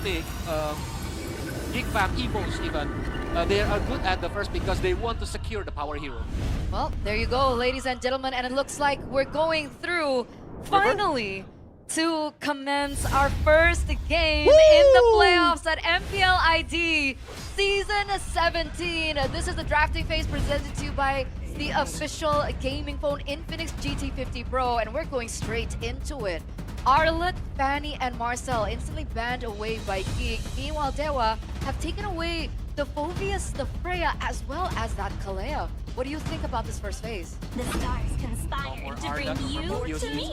pick, Geek Fam, Evos even, they are good at the first because they want to secure the power hero. Well, there you go, ladies and gentlemen, and it looks like we're going through, finally, to commence our first game in the playoffs at MPL ID Season 17. This is the drafting phase presented to you by the official gaming phone Infinix GT50 Pro, and we're going straight into it. Arlet, Fanny, and Marcel instantly banned away by Geek. Meanwhile, Dewa have taken away the Phobius, the Freya, as well as that Kalea. What do you think about this first phase? The stars conspired to bring you to me.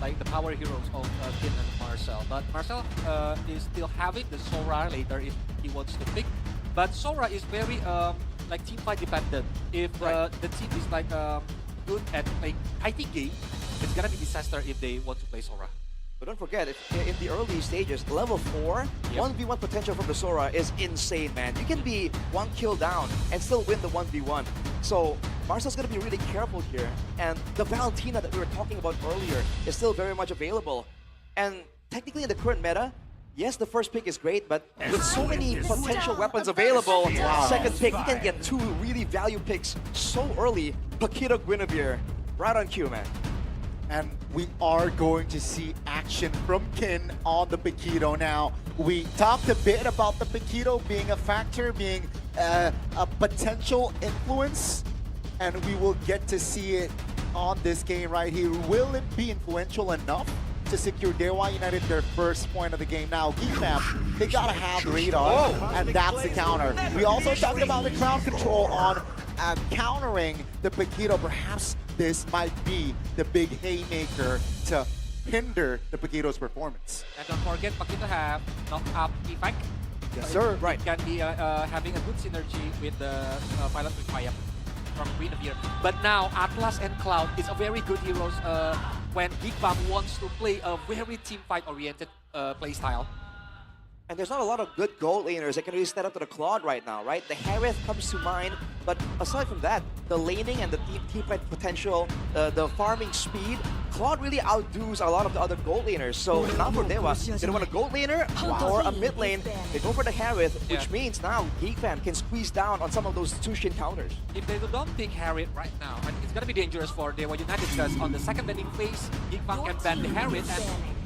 Like the power heroes of Kin and Marcel. But Marcel is still having the Sora later if he wants to pick. But Sora is very like team fight dependent. If the team is like good at playing fighting game, it's gonna be disaster if they want to play Sora. But don't forget, in the early stages, level 4, 1v1 potential from the Sora is insane, man. You can be 1 kill down and still win the 1v1. So Marcel's going to be really careful here. And the Valentina that we were talking about earlier is still very much available. And technically in the current meta, yes, the first pick is great, but with so many potential weapons available, second pick, you can get 2 really value picks so early. Paquito Guinevere, right on cue, man. And we are going to see action from Kin on the Paquito now. We talked a bit about the Paquito being a factor, being a potential influence, and we will get to see it on this game right here. Will it be influential enough to secure Dewa United their first point of the game? Now, Geek Fam, they gotta have radar, and that's the counter. We also talked about the crowd control on countering the Paquito. Perhaps this might be the big haymaker to hinder the Paquito's performance. And don't forget, Paquito have knock up effect. Yes, sir. Right. It can be having a good synergy with the pilot with Fire from Guinevere. But now, Atlas and Cloud is a very good heroes when Geek Fam wants to play a very team fight oriented play style. And there's not a lot of good gold laners that can really stand up to the Claude right now, right? The Harith comes to mind, but aside from that, the laning and the team fight potential, the farming speed, Claude really outdoes a lot of the other gold laners. So now for Dewa, they want a gold laner or a mid lane. They go for the Harith, which means now Geek Fam can squeeze down on some of those Tushin counters. If they don't pick Harith right now, I think it's gonna be dangerous for Dewa United because on the second landing phase, Geek Fam can ban the Harith,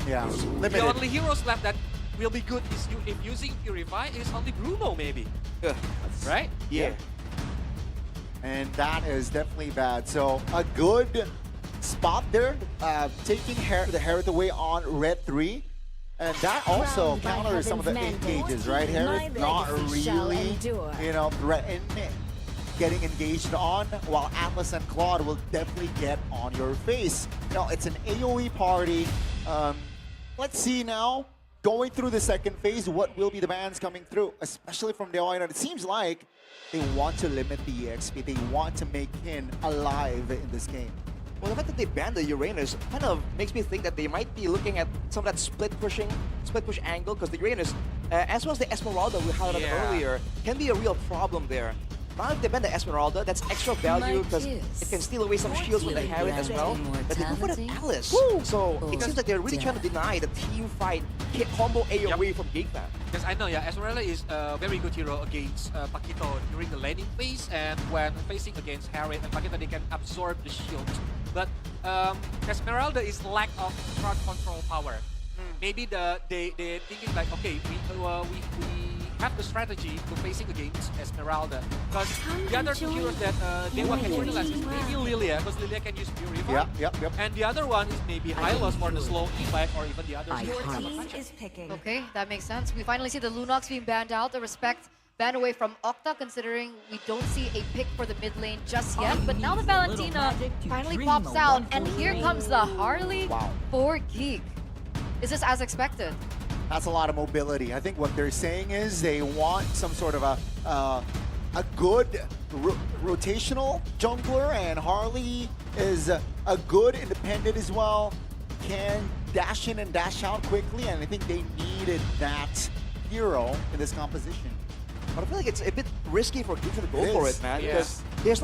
and limited. the only heroes left that will be good is if using Purify is only Bruno maybe. Right? Yeah. And that is definitely bad. So a good spot there, taking the Harith away on red 3. And that also counters some of the engages, right? Harith not really, you know, threaten getting engaged on, while Atlas and Claude will definitely get on your face. You know, it's an AoE party. Let's see now, going through the second phase, what will be the bans coming through, especially from Dewa United. It seems like they want to limit the EXP. They want to make Kin alive in this game. Well, the fact that they banned the Uranus kind of makes me think that they might be looking at some of that split push angle, because the Uranus, as well as the Esmeralda we highlighted earlier, can be a real problem there. Now if they ban the Esmeralda, that's extra value because it can steal away some shields with the Harith as well. But they go for the Alice. So it seems like they're really trying to deny the team fight combo AoE from Geek Fam. Because I know, Esmeralda is a very good hero against Paquito during the laning phase, and when facing against Harith and Paquito, they can absorb the shield. But Esmeralda is lack of crowd control power. Maybe they thinking like, okay, we have the strategy to facing against Esmeralda. Because the other two heroes that Dewa can utilize is maybe Lilia, because Lilia can use Purify. And the other one is maybe Hylos for the slow effect, or even the other Okay, that makes sense. We finally see the Lunox being banned out. The Respect banned away from Octa, considering we don't see a pick for the mid lane just yet. But now the Valentina finally pops out, and here comes the Harley for Geek. Is this as expected? That's a lot of mobility. I think what they're saying is they want some sort of a good rotational jungler, and Harley is a good independent as well. Can dash in and dash out quickly, and I think they needed that hero in this composition. But I feel like it's a bit risky for Geek to go for it, man. Because there's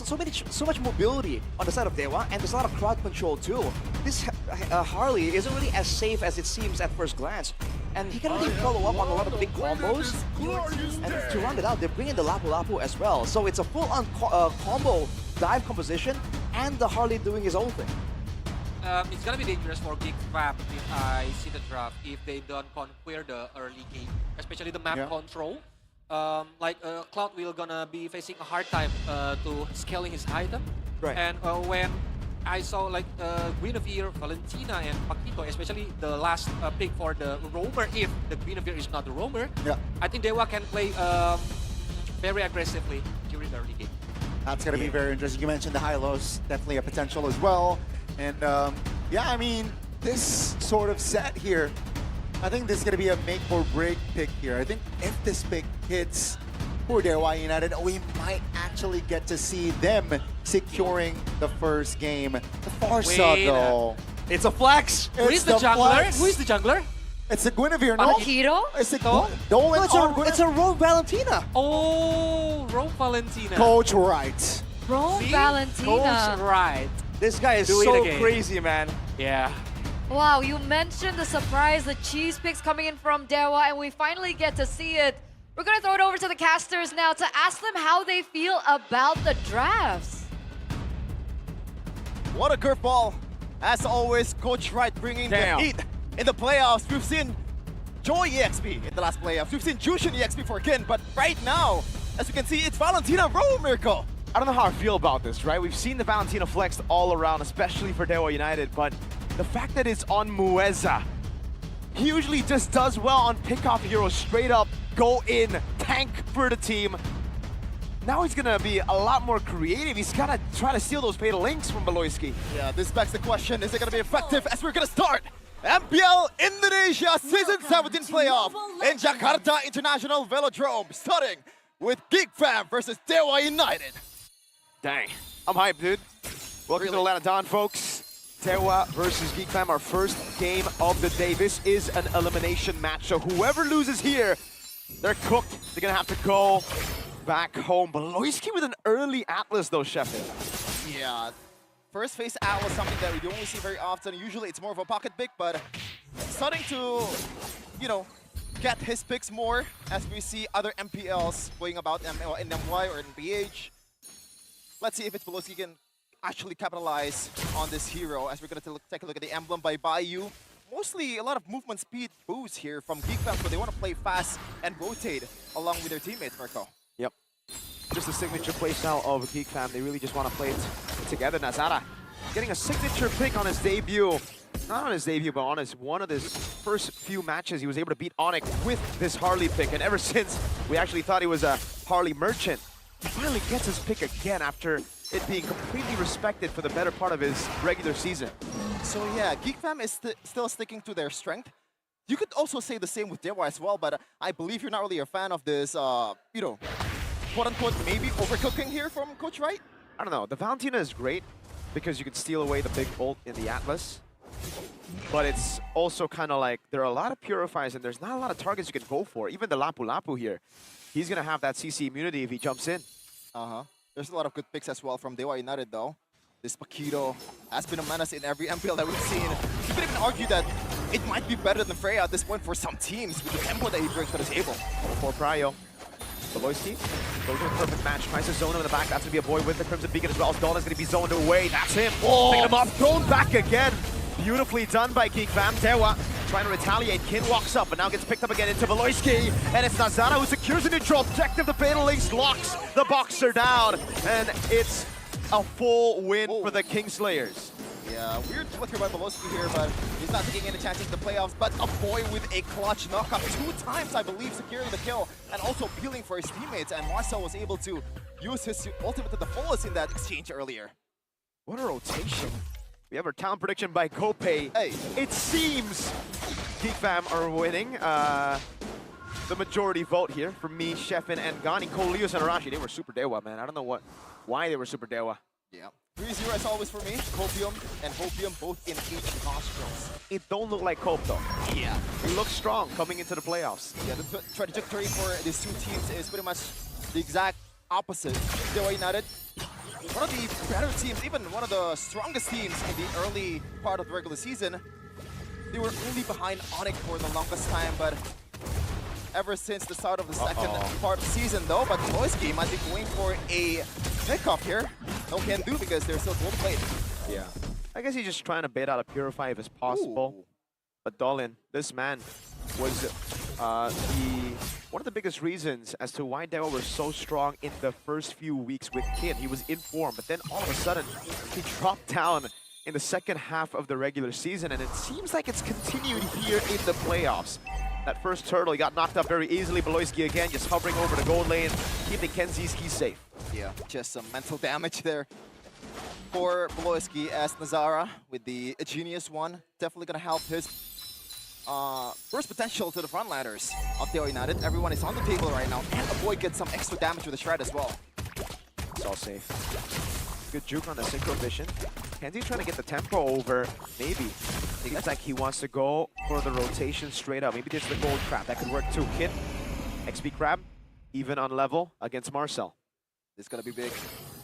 so much mobility on the side of Dewa, and there's a lot of crowd control too. This Harley isn't really as safe as it seems at first glance. and he can really follow up on a lot of big combos. And to round it out, they bring in the Lapu Lapu as well. So it's a full-on combo dive composition, and the Harley doing his own thing. It's gonna be dangerous for Geek Fam if I see the draft if they don't conquer the early game, especially the map control. Cloud will gonna be facing a hard time to scaling his item. Right. And when I saw Guinevere, Valentina, and Paquito, especially the last pick for the roamer, if the Guinevere is not the roamer, I think Dewa can play very aggressively during the early game. That's going to be very interesting. You mentioned the high-lows, definitely a potential as well. And yeah, I mean, this sort of set here, I think this is going to be a make or break pick here. I think if this pick hits for Dewa United, we might actually get to see them securing the first game. The Farsa, though. It's a flex. Who is the jungler? Who is the jungler? It's a Guinevere, no? Paquito? It's a It's a Rogue Valentina. Oh, Rome Valentina. Coach right. Rome See? Valentina. Coach right. This guy is Do it so again. crazy, man. Yeah. Wow, you mentioned the surprise, the cheese picks coming in from Dewa, and we finally get to see it. We're going to throw it over to the casters now to ask them how they feel about the drafts. What a curveball. As always, Coach Wright bringing the heat in the playoffs. We've seen Joy EXP in the last playoffs. We've seen Jushin EXP for Kin, but right now, as you can see, it's Valentina Rowe Miracle. I don't know how I feel about this, right? We've seen the Valentina flexed all around, especially for Dewa United, but the fact that it's on Mueza, he usually just does well on pick-off heroes, straight up, go in, tank for the team. Now he's gonna be a lot more creative. He's gotta try to steal those fatal links from Beloyski. Yeah, this begs the question, is it gonna be effective as we're gonna start MPL Indonesia Season 17 playoff in Jakarta International Velodrome, starting with Geek Fam versus Dewa United. Dang, I'm hyped, dude. Welcome to the Atlanta Dawn, folks. Dewa versus Geek Fam, our first game of the day. This is an elimination match, so whoever loses here, they're cooked. They're gonna have to go back home. Beloyski with an early Atlas, though, Sheffield. Yeah, first phase out was something that we don't really see very often. Usually it's more of a pocket pick, but starting to, you know, get his picks more as we see other MPLs going about in MY or in BH. Let's see if it's Beloyski can actually capitalize on this hero as we're going to take a look at the emblem by Bayou. Mostly a lot of movement speed boost here from Geek Fam, so they want to play fast and rotate along with their teammates, Marco. Yep. Just a signature playstyle of Geek Fam. They really just want to play it together. Nazara getting a signature pick on his debut. Not on his debut, but on one of his first few matches, he was able to beat Onyx with this Harley pick. And ever since, we actually thought he was a Harley merchant. He finally gets his pick again after it being completely respected for the better part of his regular season. So yeah, Geek Fam is still sticking to their strength. You could also say the same with Dewa as well, but I believe you're not really a fan of this, you know, quote-unquote maybe overcooking here from Coach Wright? I don't know. The Valentina is great because you can steal away the big bolt in the Atlas. But it's also kind of like there are a lot of purifiers and there's not a lot of targets you can go for. Even the Lapu Lapu here, he's going to have that CC immunity if he jumps in. There's a lot of good picks as well from Dewa United though. This Paquito has been a menace in every MPL that we've seen. You could even argue that it might be better than Freya at this point for some teams with the tempo that he brings to the table. For Pryo. Beloyski goes to a perfect match, tries to zone him in the back. That's going to be a boy with the Crimson Beacon as well. Dalton's going to be zoned away. That's him. Picking him up, thrown back again. Beautifully done by Geek Fam. Dewa trying to retaliate. Kin walks up, but now gets picked up again into Beloyski. And it's Nazara who secures the neutral objective. The Fatal Links locks the Boxer down. And it's a full win for the Kingslayers. Yeah, weird flicker by Beloyski here, but he's not taking any chances in the playoffs. But a boy with a clutch knockup 2 times, I believe, securing the kill and also appealing for his teammates. And Marcel was able to use his ultimate to the fullest in that exchange earlier. What a rotation. We have our talent prediction by Kope. Hey. It seems Geek Fam are winning. The majority vote here from me, Sheffin, and Gani. Koleos and Arashi, they were super Dewa, man. I don't know why they were super Dewa. Yeah. 3-0 as always for me. Copium and Hopium both in each nostrils. It don't look like Cope, though. Yeah. It looks strong coming into the playoffs. Yeah, the trajectory for these two teams is pretty much the exact opposite. Dewa United, one of the better teams, even one of the strongest teams in the early part of the regular season. They were only behind Onyx for the longest time, but ever since the start of the second part of the season though, but Loiski might be going for a pickoff here. No can do because they're still gold plate. Yeah. I guess he's just trying to bait out a Purify if it's possible. Ooh. But Dolin, this man was one of the biggest reasons as to why Dewa were so strong in the first few weeks with Kin. He was in form, but then all of a sudden, he dropped down in the second half of the regular season, and it seems like it's continued here in the playoffs. That first turtle, he got knocked up very easily. Beloyski again, just hovering over the gold lane, keeping Kenziski safe. Yeah, just some mental damage there for Beloyski as Nazara with the Genius one. Definitely gonna help his first potential to the frontliners of Dewa United. Everyone is on the table right now, and the boy gets some extra damage with the shred as well. It's all safe. Good juke on the synchro vision. Kenzie trying to get the tempo over, maybe. Seems like he wants to go for the rotation straight up. Maybe there's the gold crab. That could work too. Kid, XP crab, even on level against Marcel. This is gonna be big.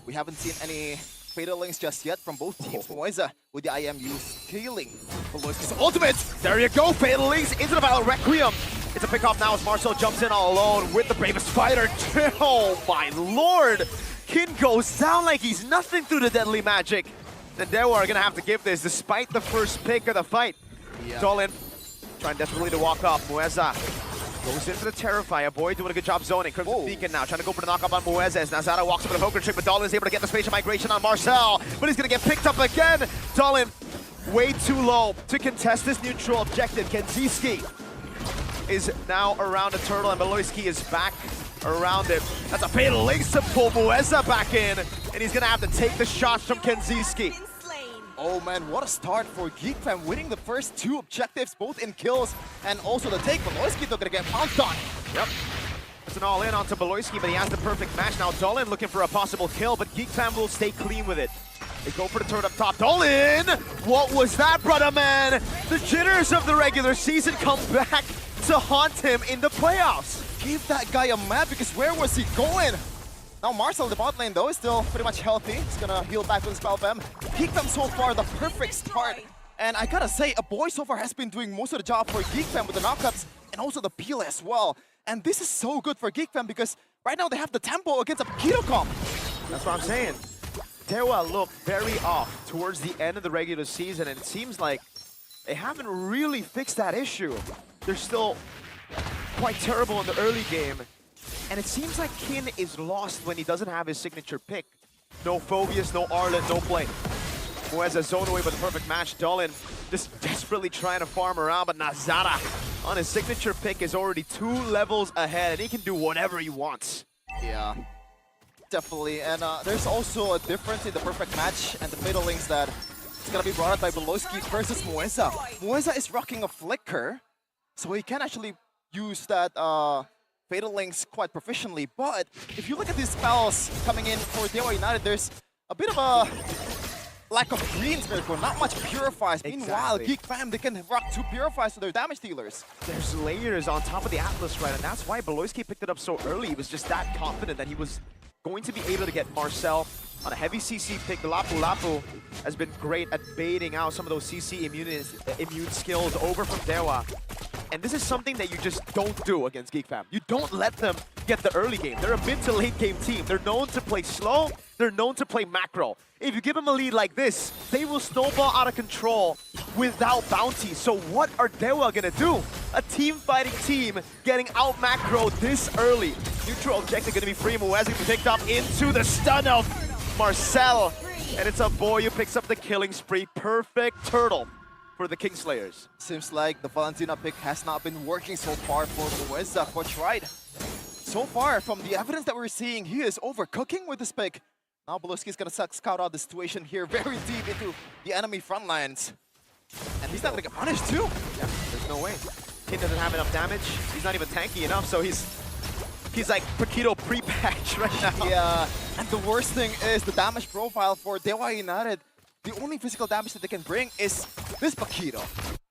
We haven't seen any fatal links just yet from both teams. Moiza with the IMU scaling Beloyski's ultimate. There you go, fatal links into the battle. Requiem. It's a pickoff now as Marcel jumps in all alone with the bravest fighter. Oh my lord! Kin goes down like he's nothing through the deadly magic. The Dewa are gonna have to give this despite the first pick of the fight. Yeah. Dolin trying desperately to walk up. Mueza goes in for the Terrifier. Boy doing a good job zoning. Crimson Beacon now trying to go for the knockup on Mueza as Nazara walks over the poker trick, but Dolin is able to get the spatial migration on Marcel. But he's gonna get picked up again. Dolin way too low to contest this neutral objective. Kenziski is now around the turtle and Beloyski is back around it. That's a fatal link to pull Mueza back in, and he's gonna have to take the shots from Kenziski. Oh man, what a start for Geek Fam, winning the first two objectives, both in kills and also the take. Beloyski though gonna get pounced on. Yep. It's an all-in onto Beloyski, but he has the perfect match. Now Dolin looking for a possible kill, but Geek Fam will stay clean with it. They go for the turret up top. Dolin! What was that, brother man? The jitters of the regular season come back to haunt him in the playoffs. Give that guy a map because where was he going? Now Marcel, the bot lane though, is still pretty much healthy. He's gonna heal back with Spell Fem. Geek Fam so far the perfect start. And I gotta say, a boy so far has been doing most of the job for Geek Fam with the knockups and also the peel as well. And this is so good for Geek Fam because right now they have the tempo against a Keto comp. That's what I'm saying. Dewa looked very off towards the end of the regular season, and it seems like they haven't really fixed that issue. They're still quite terrible in the early game. And it seems like Kin is lost when he doesn't have his signature pick. No Phobius, no Arlet, no play. Mueza zone away with the perfect match. Dolin just desperately trying to farm around, but Nazara on his signature pick is already 2 levels ahead, and he can do whatever he wants. Yeah, definitely. And there's also a difference in the perfect match and the fatal links that it's gonna be brought up by Beloyski versus Mueza. Mueza is rocking a flicker, so he can actually use that fatal links quite proficiently, but if you look at these spells coming in for Dewa United, there's a bit of a lack of greens, not much purifies. Exactly. Meanwhile, Geek Fam, they can rock 2 purifies to their damage dealers. There's layers on top of the Atlas, right? And that's why Beloyski picked it up so early. He was just that confident that he was going to be able to get Marcel on a heavy CC pick. Lapu Lapu has been great at baiting out some of those CC immune skills over from Dewa. And this is something that you just don't do against Geek Fam. You don't let them get the early game. They're a mid to late game team. They're known to play slow. They're known to play macro. If you give them a lead like this, they will snowball out of control without bounty. So what are Dewa gonna do? A team fighting team getting out macro this early. Neutral objective gonna be free. Mueza picked up into the stun of Marcel. And it's a boy who picks up the killing spree. Perfect turtle for the Kingslayers. Seems like the Valentina pick has not been working so far for Mueza. Coach Ride. So far, from the evidence that we're seeing, he is overcooking with this pick. Now Beloyski's gonna scout out the situation here very deep into the enemy front lines. And he's not gonna get punished too. Yeah, there's no way. Kin doesn't have enough damage. He's not even tanky enough, so he's like Paquito pre-patch right now. Yeah, and the worst thing is the damage profile for Dewa United. The only physical damage that they can bring is this Paquito,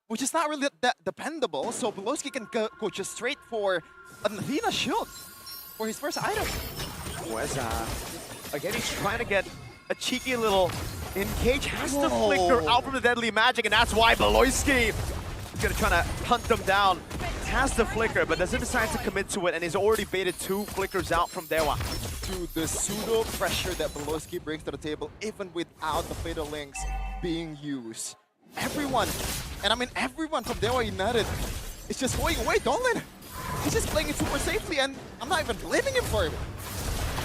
which is not really that dependable, so Beloyski can go just straight for an Athena shield for his first item. Mueza, again, he's trying to get a cheeky little engage, has to flicker out from the deadly magic, and that's why Beloyski He's gonna try to hunt them down. Has the flicker, but doesn't decide to commit to it, and he's already baited 2 flickers out from Dewa. To the pseudo pressure that BO5 brings to the table, even without the Fatal Links being used. Everyone, and I mean everyone from Dewa United is just going away. Dolan, he's just playing it super safely, and I'm not even blaming him for it.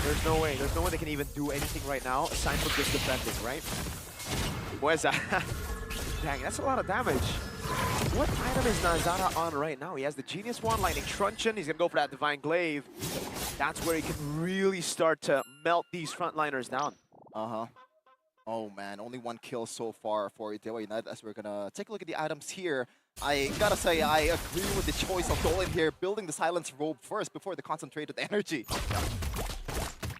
There's no way they can even do anything right now, aside from just defending, right? Where's that? Dang, that's a lot of damage. What item is Nazara on right now? He has the Genius Wand, Lightning Truncheon. He's gonna go for that Divine Glaive. That's where he can really start to melt these frontliners down. Oh man, only 1 kill so far for Dewa United. As we're gonna take a look at the items here, I gotta say I agree with the choice of Dolan here, building the Silence Robe first before the Concentrated Energy.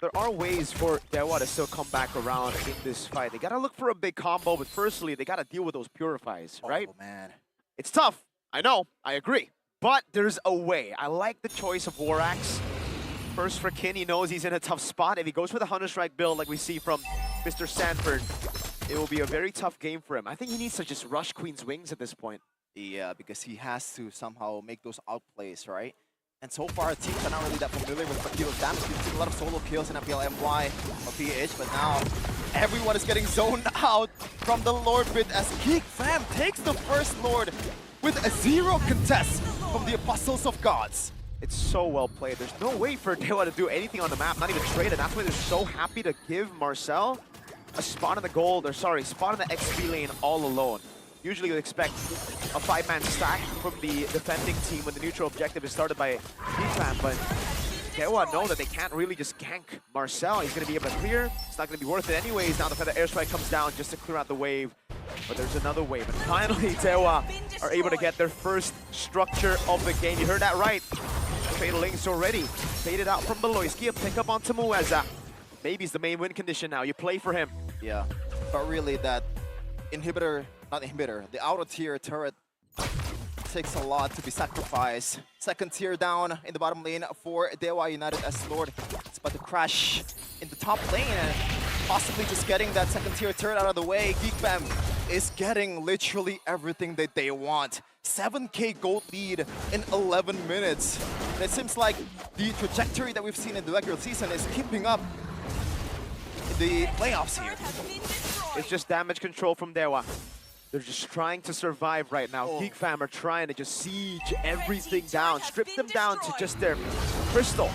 There are ways for Dewa to still come back around in this fight. They gotta look for a big combo, but firstly, they gotta deal with those Purifies, right? Oh man. It's tough, I know, I agree. But there's a way. I like the choice of War Axe. First for Kin, he knows he's in a tough spot. If he goes for the Hunter Strike build like we see from Mr. Sanford, it will be a very tough game for him. I think he needs to just rush Queen's Wings at this point. Yeah, because he has to somehow make those outplays, right? And so far, teams are not really that familiar with what deals damage. We've seen a lot of solo kills in FPL MY or PH, but now everyone is getting zoned out from the Lord bit as Geek Fam takes the first Lord with a 0 contest from the Apostles of Gods. It's so well played. There's no way for Dewa to do anything on the map, not even trade, and that's why they're so happy to give Marcel a spot in the gold, or sorry, spot in the XP lane all alone. Usually you expect a 5-man stack from the defending team when the neutral objective is started by Geek, but Dewa know that they can't really just gank Marcel. He's going to be able to clear. It's not going to be worth it anyways. Now the Feather Airstrike comes down just to clear out the wave. But there's another wave. And finally, Dewa are able to get their first structure of the game. You heard that right. Fatal Links already faded out from BO5. A pick up onto Mueza. Maybe it's the main win condition now. You play for him. Yeah, but really that inhibitor, not inhibitor, the outer tier turret takes a lot to be sacrificed. Second tier down in the bottom lane for Dewa United as Lord is about to crash in the top lane and possibly just getting that second tier turret out of the way. Geek Fam is getting literally everything that they want. 7k gold lead in 11 minutes. And it seems like the trajectory that we've seen in the regular season is keeping up in the playoffs here. It's just damage control from Dewa. They're just trying to survive right now. Geek Fam are trying to just siege everything down, strip them down to just their crystal.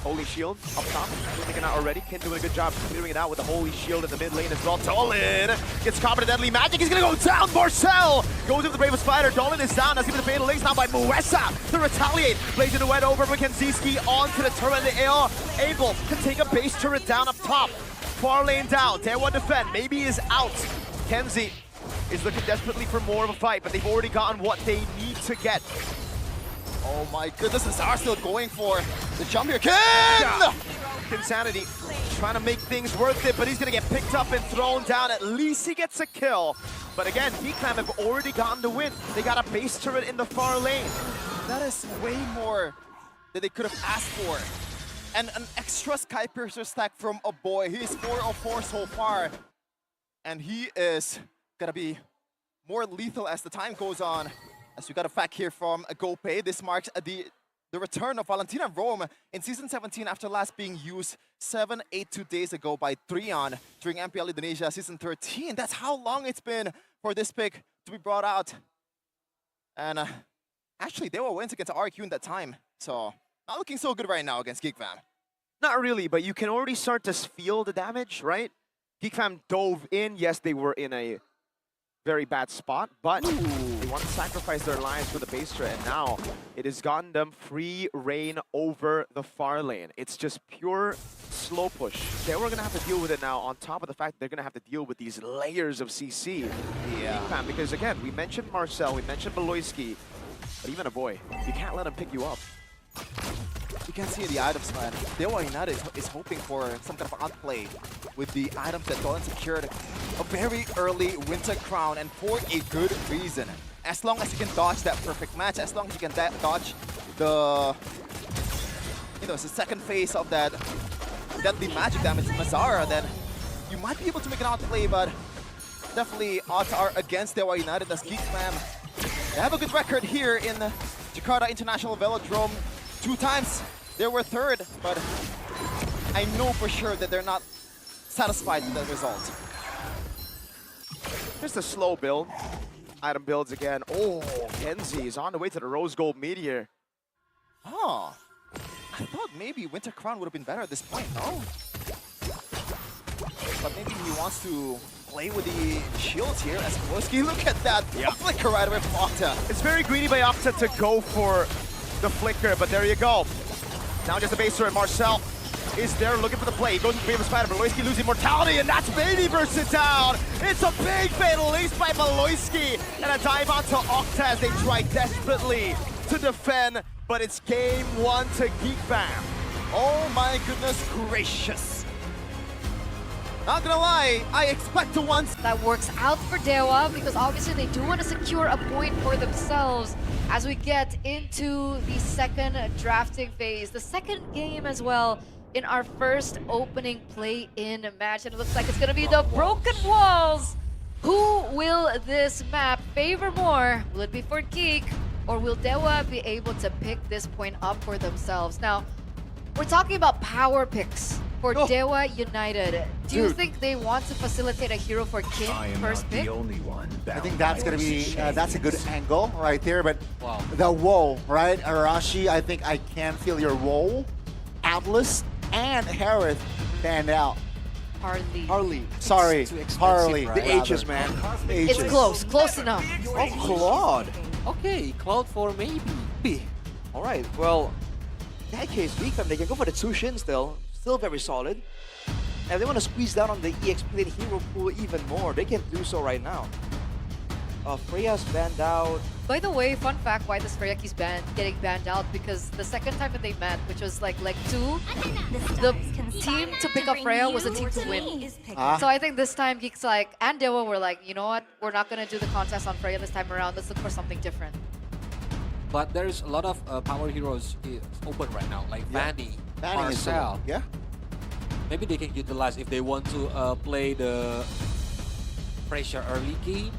Holy Shield up top, taking it out already. Kin doing a good job clearing it out with the Holy Shield in the mid lane as well. Dolan gets caught by the Deadly Magic. He's gonna go down. Marcel goes into the Bravest Fighter. Dolan is down. That's gonna be the Fatal Links now by Muesa to retaliate. Blazing the wet over Mackenzie onto the turret in the air. Able to take a base turret down up top. Far lane down. Dewa defend. Maybe is out. Kenzie is looking desperately for more of a fight, but they've already gotten what they need to get. Oh my goodness, Nazar still going for the jump here. Kin! Yeah. Insanity trying to make things worth it, but he's gonna get picked up and thrown down. At least he gets a kill. But again, Geek Fam have already gotten the win. They got a base turret in the far lane. That is way more than they could have asked for. And an extra Sky Piercer stack from a boy. He's 4 of 4 so far. And he is gonna be more lethal as the time goes on. As we got a fact here from GoPay, this marks the return of Valentina Rome in Season 17 after last being used 2 days ago by Trion during MPL Indonesia Season 13. That's how long it's been for this pick to be brought out. And actually, Dewa wins against RQ in that time. So, not looking so good right now against Geek Fam. Not really, but you can already start to feel the damage, right? Geek Fam dove in. Yes, they were in a very bad spot, but they want to sacrifice their lives for the base turret, and now it has gotten them free reign over the far lane. It's just pure slow push. They were going to have to deal with it now, on top of the fact they're going to have to deal with these layers of CC. Yeah. Because again, we mentioned Marcel, we mentioned BO5, but even a boy, you can't let him pick you up. You can see the items, man. Dewa United is hoping for some kind of outplay with the items that Dolan secured. A very early Winter Crown, and for a good reason. As long as you can dodge that perfect match, as long as you can dodge the, the second phase of that deadly magic damage from Nazara, then you might be able to make an outplay, but definitely odds are against Dewa United as Geek Fam They have a good record here in Jakarta International Velodrome. 2 times they were third, but I know for sure that they're not satisfied with the result. Just a slow build. Item builds again. Oh, Kenzie is on the way to the Rose Gold Meteor. Huh. I thought maybe Winter Crown would have been better at this point, no? But maybe he wants to play with the shields here as Kowalski. Look at that! A flicker right away from Octa. It's very greedy by Octa to go for the flicker, but there you go. Now just a base turret. Marcel is there looking for the play. He goes into the spider. Maloyski losing mortality, and that's Baby bursts it down. It's a big fatal ace by Maloyski, and a dive onto Octa as they try desperately to defend, but it's game 1 to Geek Fam. Oh my goodness gracious. Not gonna lie, I expect to once. That works out for Dewa because obviously they do want to secure a point for themselves as we get into the second drafting phase, the second game as well in our first opening play-in match, and it looks like it's going to be the Broken Walls. Who will this map favor more? Will it be for Geek, or will Dewa be able to pick this point up for themselves? Now, we're talking about power picks for Dewa United. Do you think they want to facilitate a hero for Kin first pick? I think that's going to be, that's a good angle right there, but Wow. the wall, right? Arashi, I think I can feel your wall. Atlas and Harith stand out. Harley. Sorry, Too expensive, Harley. right? The H's, Rather. man. It's H's. close enough. Oh, Claude. Okay, Cloud for maybe. All right, well, in that case, Geek Fam, they can go for the Tsushin still very solid. And if they want to squeeze down on the EXP and hero pool even more, they can do so right now. Freya's banned out. By the way, fun fact why this Freya keeps getting banned out, because the second time that they met, which was like leg 2, the team to pick up Freya was the team to win. So I think this time Geeks and Dewa were like, you know what, we're not gonna do the contest on Freya this time around, let's look for something different. But there's a lot of power heroes open right now, like Vanny, Fanning is Marcel. yeah. Maybe they can utilize if they want to play the pressure early game.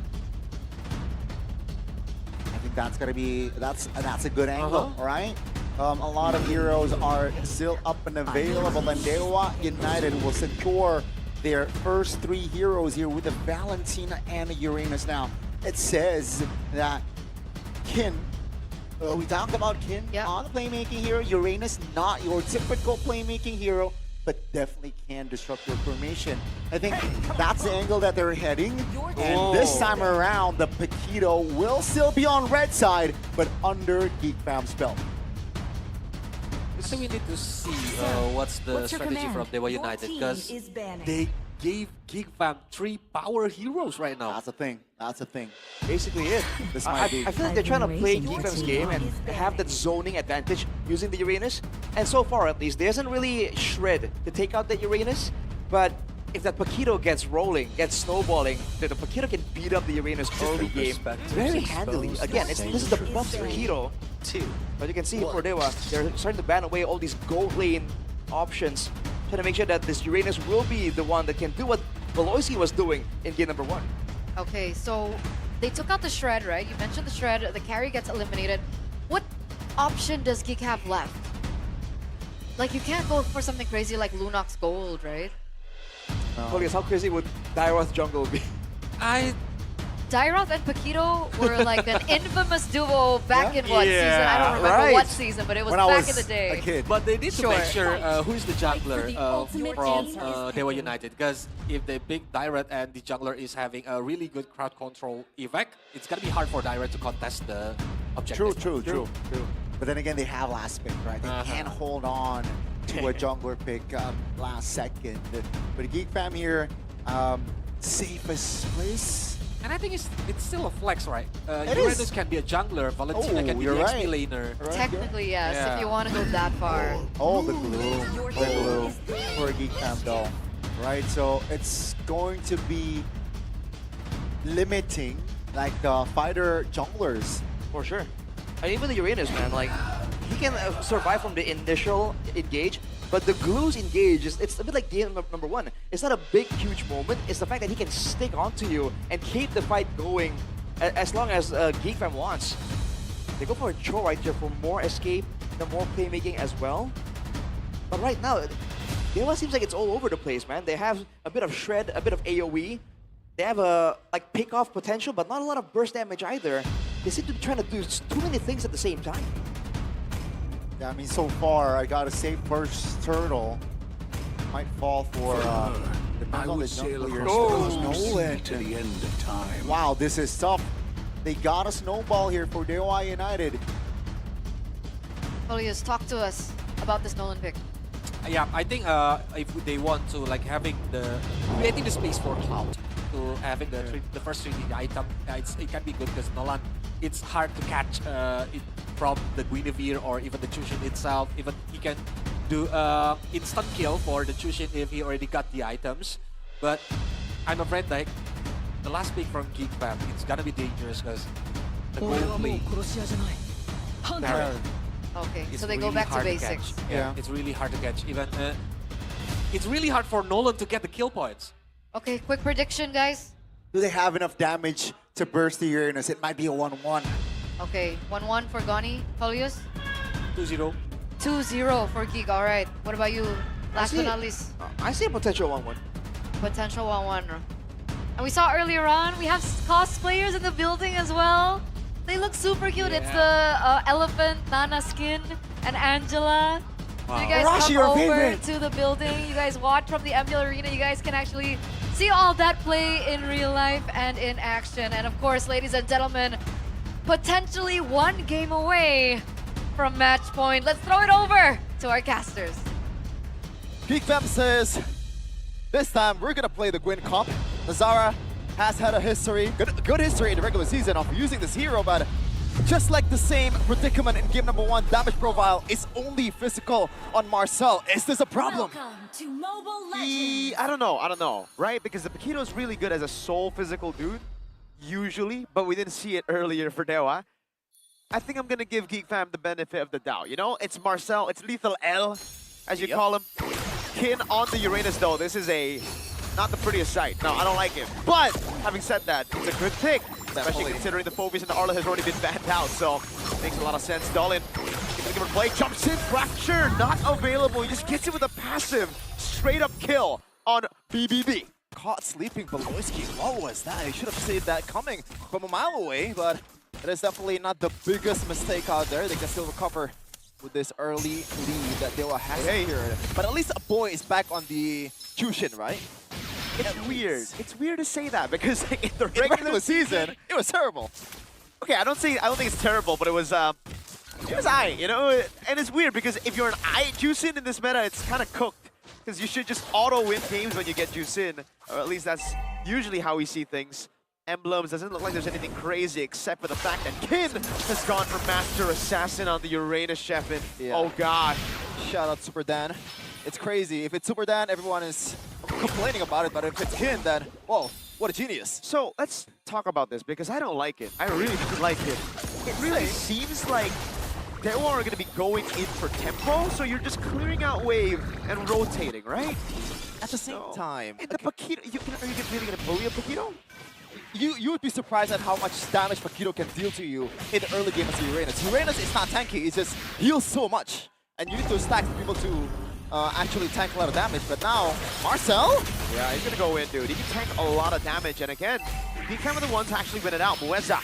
I think that's gonna be that's a good angle, right? A lot of heroes are still up and available, and Dewa United will secure their first 3 heroes here with the Valentina and the Uranus. Now it says that Kin. We talked about Kin on the playmaking hero. Uranus, not your typical playmaking hero, but definitely can disrupt your formation. I think that's the angle that they're heading. And this time around, the Paquito will still be on red side, but under Geek Fam's belt. I think we need to see what's the strategy from Dewa United, because they gave Geek Fam 3 power heroes right now. That's the thing. That's the thing. Basically it. This I might be. feel like they're trying to play Geek Fam's game and have that zoning advantage using the Uranus. And so far, at least, there isn't really shred to take out that Uranus. But if that Paquito gets rolling, gets snowballing, then the Paquito can beat up the Uranus early game very handily. Again, this is the buff Paquito too. But you can see for Dewa, they're starting to ban away all these gold lane options, trying to make sure that this Uranus will be the one that can do what Veloci was doing in game number 1. Okay, so they took out the Shred, right? You mentioned the Shred, the carry gets eliminated. What option does Geek have left? Like, you can't go for something crazy like Lunox Gold, right? Focus, how crazy would Dairoth jungle be? Dairoth and Paquito were like an infamous duo back in what season? I don't remember what season, but it was When I back was in the day. a kid. But they need to make sure who is the Fight for jungler the ultimate from answers. Dewa United. Because if they pick Dairoth and the jungler is having a really good crowd control effect, it's gonna be hard for Dairoth to contest the objective. True. But then again, they have last pick, right? They can't hold on to a jungler pick last second. But Geek Fam here, safest place. And I think it's still a flex, right? It Uranus is. can be a jungler, Valentina can be the you're XP right. laner. Right, Technically, yes, Yeah. if you want to go that far. Oh, the glue. For Geek Fam though. Right, so it's going to be limiting like the fighter junglers. For sure. And even the Uranus, man, like, he can survive from the initial engage, but the glues engage, it's a bit like game number 1. It's not a big, huge moment. It's the fact that he can stick onto you and keep the fight going as long as Geek Fam wants. They go for a Cho right here for more escape, more playmaking as well. But right now, Dewa seems like it's all over the place, man. They have a bit of shred, a bit of AoE. They have a like pick-off potential, but not a lot of burst damage either. They seem to be trying to do too many things at the same time. Yeah, I mean, so far, I gotta say, first turtle might fall for. I would sail across Oh, the sea Nolan. to the end of time. Wow, this is tough. They got a snowball here for Dewa United. Julius, talk to us about this Nolan pick. Yeah, I think if they want to like creating the space for Cloud to having the first 3D item, it can be good because Nolan, it's hard to catch it from the Guinevere or even the Chushin itself. Even he can do instant kill for the Chushin if he already got the items. But I'm afraid like the last pick from Geek Fam, it's gonna be dangerous because the gold play. Okay, It's so they go really back to hard basics. catch. Yeah. It's really hard to catch. Even it's really hard for Nolan to get the kill points. Okay, quick prediction, guys. Do they have enough damage to burst the Uranus? It might be a 1-1. Okay, 1-1 for Goni. Julius? 2-0. 2-0 for Geek. All right. What about you? Last but not least, I see a potential 1-1. potential 1-1. And we saw earlier on, we have cosplayers in the building as well. They look super cute. It's the elephant Nana skin and Angela. So you guys Arashi, come your over favorite. to the building. You guys watch from the MPL Arena. You guys can actually see all that play in real life and in action. And of course, ladies and gentlemen, potentially one game away from match point. Let's throw it over to our casters. Geek Fam says, this time we're gonna play the Gwyn comp. Nazara has had a history, good history in the regular season of using this hero, but just like the same predicament in game number 1, damage profile is only physical on Marcel. Is this a problem? Welcome to Mobile Legends. I don't know, right? Because the Paquito is really good as a sole physical dude, usually, but we didn't see it earlier for Dewa. I think I'm gonna give Geek Fam the benefit of the doubt. You know, it's Marcel, it's Lethal L, as you call him. Kin on the Uranus though, this is not the prettiest sight. No, I don't like it. But having said that, it's a good pick, especially considering the Phobius and the Arla has already been banned out, so makes a lot of sense. Dolin, give it a play, jumps in, Fracture, not available. He just gets it with a passive, straight up kill on BBB. Caught sleeping, Beloyski. What was that? He should have seen that coming from a mile away, but it is definitely not the biggest mistake out there. They can still recover with this early lead that Dewa has here. But at least a boy is back on the Chushin, right? It's weird. It's weird to say that because in the In the regular season, it was terrible. Okay, I don't think it's terrible, but it was I, you know, and it's weird because if you're an I Juicin in this meta, it's kind of cooked because you should just auto win games when you get Juicin, or at least that's usually how we see things. Emblems doesn't look like there's anything crazy except for the fact that Kin has gone for Master Assassin on the Uranus Shepin. Yeah. Oh god. Shout out Super Dan. It's crazy. If it's Super Dan, everyone is complaining about it, but if it's Kin, then, whoa, what a genius. So let's talk about this because I don't like it. I really don't like it. It really seems like Dewa are going to be going in for tempo, so you're just clearing out wave and rotating, right? At the same time, And the Paquito, are you really going to bully a Paquito? you would be surprised at how much damage Paquito can deal to you in the early game as Uranus. Uranus is not tanky, it just heals so much. And you need to stack to be able to actually tank a lot of damage. But now, Marcel? Yeah, he's going to go in, dude. He can tank a lot of damage. And again, Geek Fam are the ones to actually win it out. Mueza.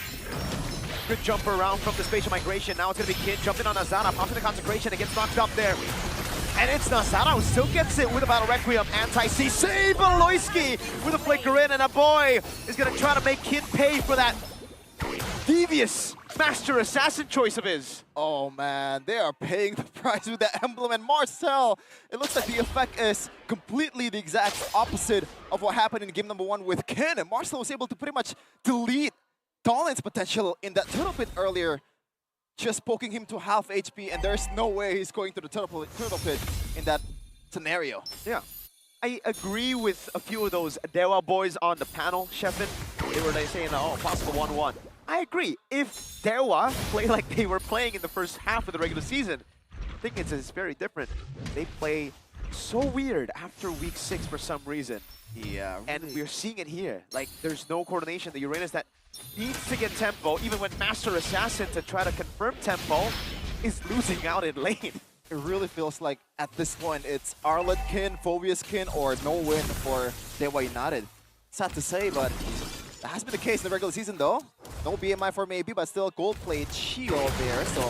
Good jumper around from the spatial migration. Now it's going to be Kin jumping on Azana, pops in the consecration and gets knocked up there. And it's Nazara who still gets it with a Battle Requiem. Anti-C. Save Beloyski with a flicker in, and a boy is going to try to make Kin pay for that devious Master Assassin choice of his. Oh man, they are paying the price with the emblem. And Marcel, it looks like the effect is completely the exact opposite of what happened in game number 1 with Kin. And Marcel was able to pretty much delete Dolin's potential in that turtle pit earlier, just poking him to half HP, and there's no way he's going to the turtle pit in that scenario. Yeah. I agree with a few of those Dewa boys on the panel, Shepin. They were like saying, oh, possible 1-1. I agree. If Dewa play like they were playing in the first half of the regular season, I think it's very different. They play so weird after week 6 for some reason. Yeah, And we're seeing it here. Like, there's no coordination. The Uranus that needs to get tempo, even when Master Assassin to try to confirm tempo is losing out in lane. It really feels like at this point it's Arlet Kin, Phobius Kin, or no win for Dewa United. Sad to say, but that has been the case in the regular season though. No BMI for maybe, but still gold plate shield there. So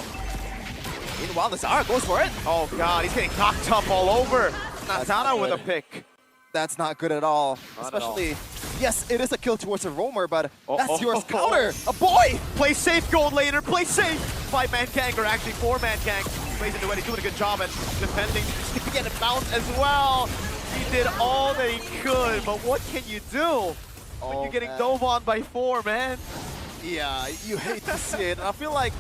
meanwhile, Nazara goes for it. Oh god, he's getting knocked up all over. That's Nazara not with a good. pick. That's not good at all. Not at all. Especially, yes, it is a kill towards a roamer, but Oh, that's oh, your oh, counter. A boy! Play safe, gold laner, play safe! 5-man gang, or actually 4-man gang. Plays into it, he's doing a good job at defending. He's getting bounced as well. He did all that he could, but what can you do when you're getting dove on by 4, man? Yeah, you hate to see it. And I feel like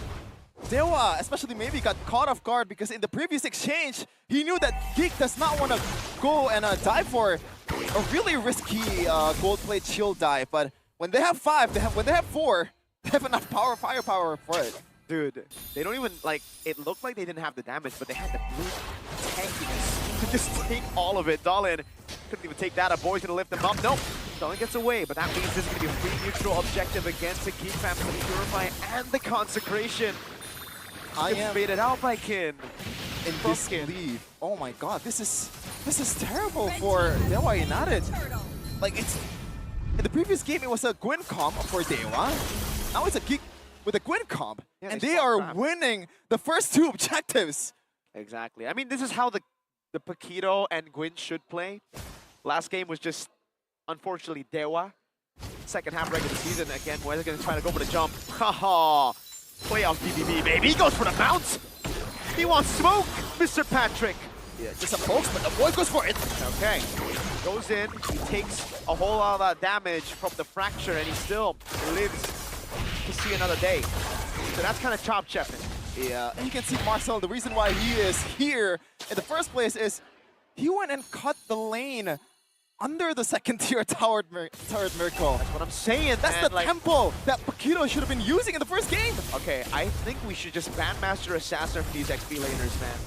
Dewa, especially maybe, got caught off guard because in the previous exchange, he knew that Geek does not want to go and dive for a really risky gold plate shield dive. But when they have 5, when they have 4, they have enough firepower for it. Dude, they don't even, like, it looked like they didn't have the damage, but they had the blue tankiness to just take all of it. Dalin couldn't even take that. A boy's gonna lift him up. Nope, Dalin gets away, but that means this is gonna be a free neutral objective against the Geek fam to Purify and the Consecration. I am baited out by Kin. in From disbelief. Oh my god, this is terrible for Dewa United. Like, it's in the previous game it was a Gwyn comp for Dewa. Now it's a Geek with a Gwyn comp, Yeah, and they they swapped are back. winning the first 2 objectives. Exactly. I mean, this is how the Paquito and Gwyn should play. Last game was just, unfortunately, Dewa. Second half regular season, again, Moe's gonna try to go for the jump. Haha! Playoff BBB, baby. He goes for the bounce. He wants smoke, Mr. Patrick. Yeah, just a pokes, but the boy goes for it. Okay. Goes in, he takes a whole lot of that damage from the fracture, and he still lives to see another day. So that's kind of chop chefing. Yeah, and you can see Marcel, the reason why he is here in the first place is he went and cut the lane under the second tier turret Miracle. That's what I'm saying, That's man. the Like, tempo that Paquito should have been using in the first game. okay, I think we should just ban Master Assassin from these XP laners, man.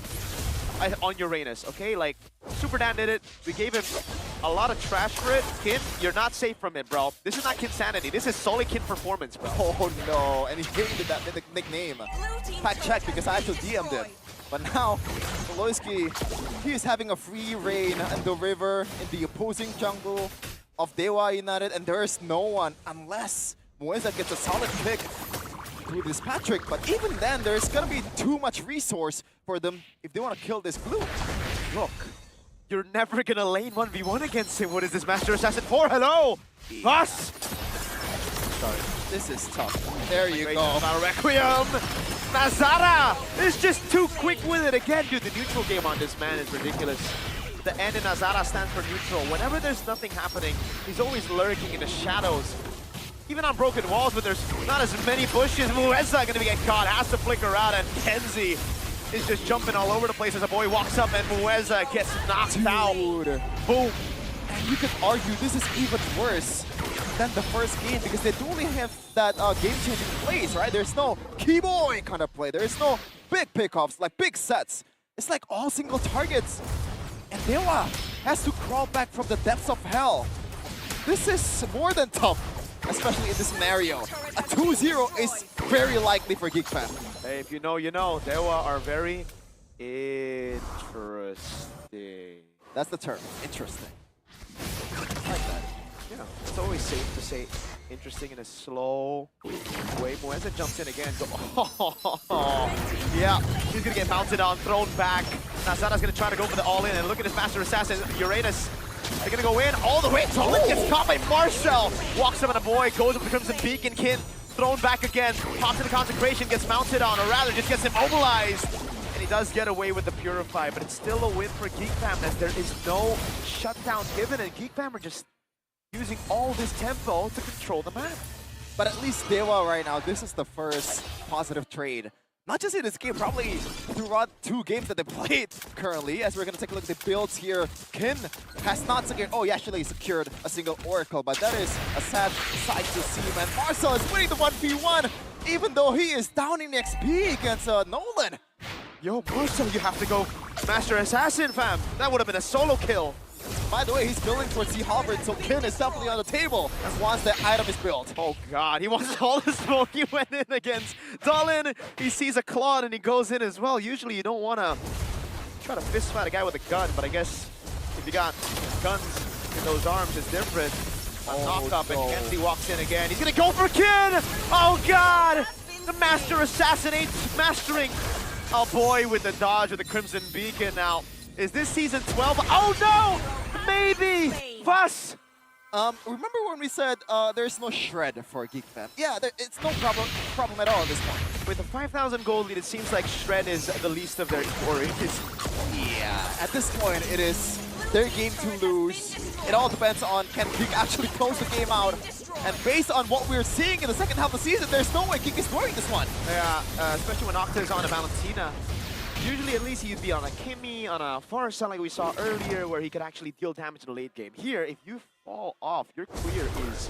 On Uranus, okay? Like, Super Dan did it. We gave him a lot of trash for it. Kin, you're not safe from it, bro. This is not Kin Sanity. This is solely Kin performance, bro. Oh no, and he hated that nickname. Fact check because I actually DM'd him. But now, Voloisky, he is having a free reign in the river, in the opposing jungle of Dewa United, and there is no one unless Moeza gets a solid pick through this Patrick. But even then, there's gonna be too much resource for them if they want to kill this blue. Look, you're never gonna lane 1v1 against him. What is this Master Assassin for? Hello! Us! This is tough. There you go. Requiem! Nazara is just too quick with it again. Dude, the neutral game on this man is ridiculous. The N in Nazara stands for neutral. Whenever there's nothing happening, he's always lurking in the shadows. Even on broken walls, but there's not as many bushes. Mueza gonna get caught, has to flicker out, and Kenzie is just jumping all over the place as a boy walks up and Mueza gets knocked out. Dude. Boom. And you could argue this is even worse than the first game because they don't really have that game-changing plays, right? There's no keyboy kind of play. There's no big pickoffs, like big sets. It's like all single targets. And Dewa has to crawl back from the depths of hell. This is more than tough, especially in this scenario. A 2-0 is very likely for Geek fan. Hey, if you know, you know. Dewa are very interesting. That's the term, interesting. I like that. Yeah, it's always safe to say interesting in a slow way. Moeza jumps in again. Yeah, he's gonna get mounted on, thrown back. Nazara's gonna try to go for the all-in, and look at his Master Assassin, Uranus. They're gonna go in all the way. Dalin gets caught by Marcel. Walks up on a boy, goes up to Crimson Beacon. Kin thrown back again. Pops into Consecration, gets mounted on, or rather just gets immobilized. And he does get away with the Purify, but it's still a win for Geek Fam as there is no shutdown given, and Geek Fam are just using all this tempo to control the map. But at least Dewa right now, this is the first positive trade. Not just in this game, probably throughout 2 games that they played currently. As we're going to take a look at the builds here. Kin has not secured, oh, he actually secured a single Oracle, but that is a sad sight to see, man. Marcel is winning the 1v1, even though he is down in XP against Nolan. Yo, Marcel, you have to go Master Assassin, fam. That would have been a solo kill. By the way, he's building towards Sea Halberd, so Kin is definitely on the table once the item is built. Oh god, he wants all the smoke. He went in against Dolan. He sees a Claude and he goes in as well. Usually you don't want to try to fist fight a guy with a gun, but I guess if you got guns in those arms, it's different. A knock-up and Kenzie walks in again. He's gonna go for Kin! Oh god! The Master assassinates, mastering. Oh boy, with the dodge of the Crimson Beacon now. Is this season 12? Oh no! Maybe! Fuss! Remember when we said there's no shred for Geek Fam? Yeah, it's no problem at all at this point. With a 5,000 gold lead, it seems like shred is the least of their worries. Yeah, at this point, it is their game to lose. It all depends on can Geek actually close the game out. And based on what we're seeing in the second half of the season, there's no way Geek is scoring this one. Yeah, especially when Octa is on a Valentina. Usually at least he'd be on a Kimmy, on a Farsa like we saw earlier, where he could actually deal damage in the late game. Here, if you fall off, your clear is,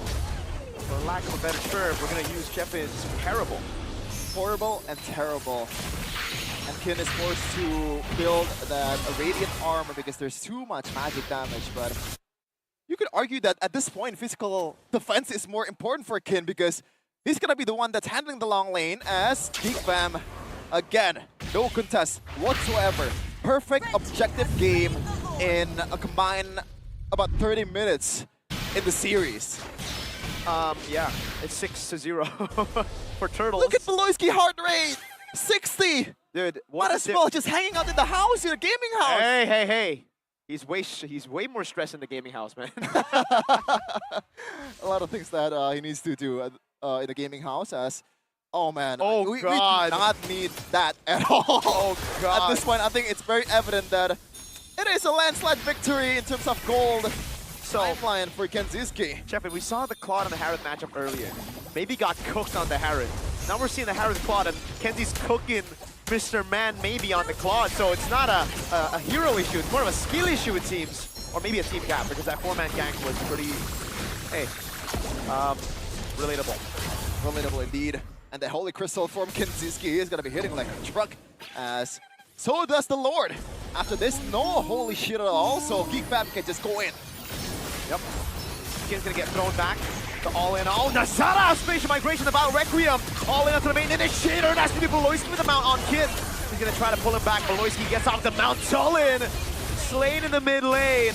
for lack of a better term, we're going to use Jeff is terrible. Horrible and terrible. And Kin is forced to build that Radiant armor because there's too much magic damage, but you could argue that at this point, physical defense is more important for Kin because he's going to be the one that's handling the long lane as Geek Fam, again, no contest whatsoever. Perfect objective game in a combined about 30 minutes in the series. Yeah, it's 6-0 for Turtles. Look at Beloyski heart rate! 60! Dude, What a spell, just hanging out in the house, in the gaming house! Hey. He's way more stressed in the gaming house, man. A lot of things that he needs to do in the gaming house as, oh man, Oh we god. do not need that at all. Oh god. At this point, I think it's very evident that it is a landslide victory in terms of gold. So, Timeline for Kenziski. Jeff, we saw the Claude and the Harith matchup earlier. Maybe got cooked on the Harith. Now we're seeing the Harith Claude, and Kenzie's cooking Mr. Man maybe on the Claude. So it's not a hero issue, it's more of a skill issue it seems. Or maybe a team gap, because that 4-man gank was pretty, relatable. Relatable indeed. And the Holy Crystal from Kenziski is going to be hitting like a truck, as so does the Lord. After this, no holy shit at all, so Geek Fam can just go in. Yep. Kin's gonna get thrown back. The all-in. Oh, Nazara! Spatial migration, the Battle Requiem. All in onto the main initiator. That's gonna be Beloyski with the mount on Kin. He's gonna try to pull him back. Beloyski gets off the mount. All-in. Slain in the mid lane.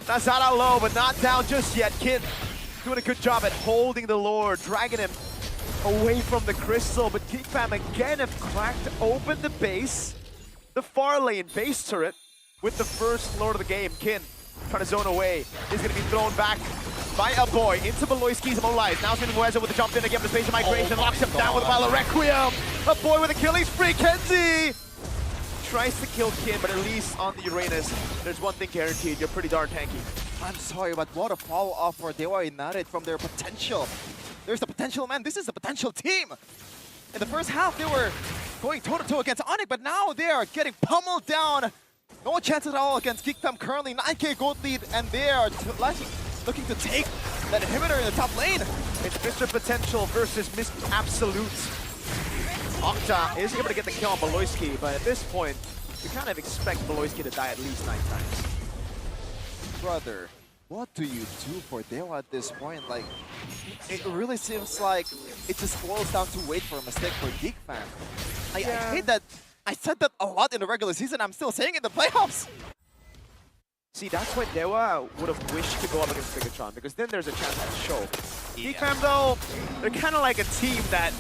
Nazara low, but not down just yet. Kin doing a good job at holding the Lord, dragging him away from the crystal. But Geek Fam again have cracked open the base. The far lane base turret with the first Lord of the game, Kin. Trying to zone away. He's going to be thrown back by a boy into Beloyski's immobilized. Now spinning Mueza with the jump in again with the spatial migration. Locks him down with a Battle Requiem. A boy with a killing spree. Kenzie tries to kill Kin, but at least on the Uranus, there's one thing guaranteed. You're pretty darn tanky. I'm sorry, but what a fall off for Dewa United from their potential. There's the potential, man. This is the potential team. In the first half, they were going toe-to-toe against Onyx, but now they are getting pummeled down. No chance at all against Geek Fam currently. 9k gold lead, and they are looking to take that inhibitor in the top lane. It's Mr. Potential versus Mr. Absolute. Octa is able to get the kill on Beloyski, but at this point, you kind of expect Beloyski to die at least 9 times. Brother, what do you do for Dewa at this point? Like, it really seems like it just boils down to wait for a mistake for Geek Fam. I hate that. I said that a lot in the regular season. I'm still saying it in the playoffs. See, that's why Dewa would have wished to go up against Bigatron, because then there's a chance to show. Geek Fam, though, they're kind of like a team that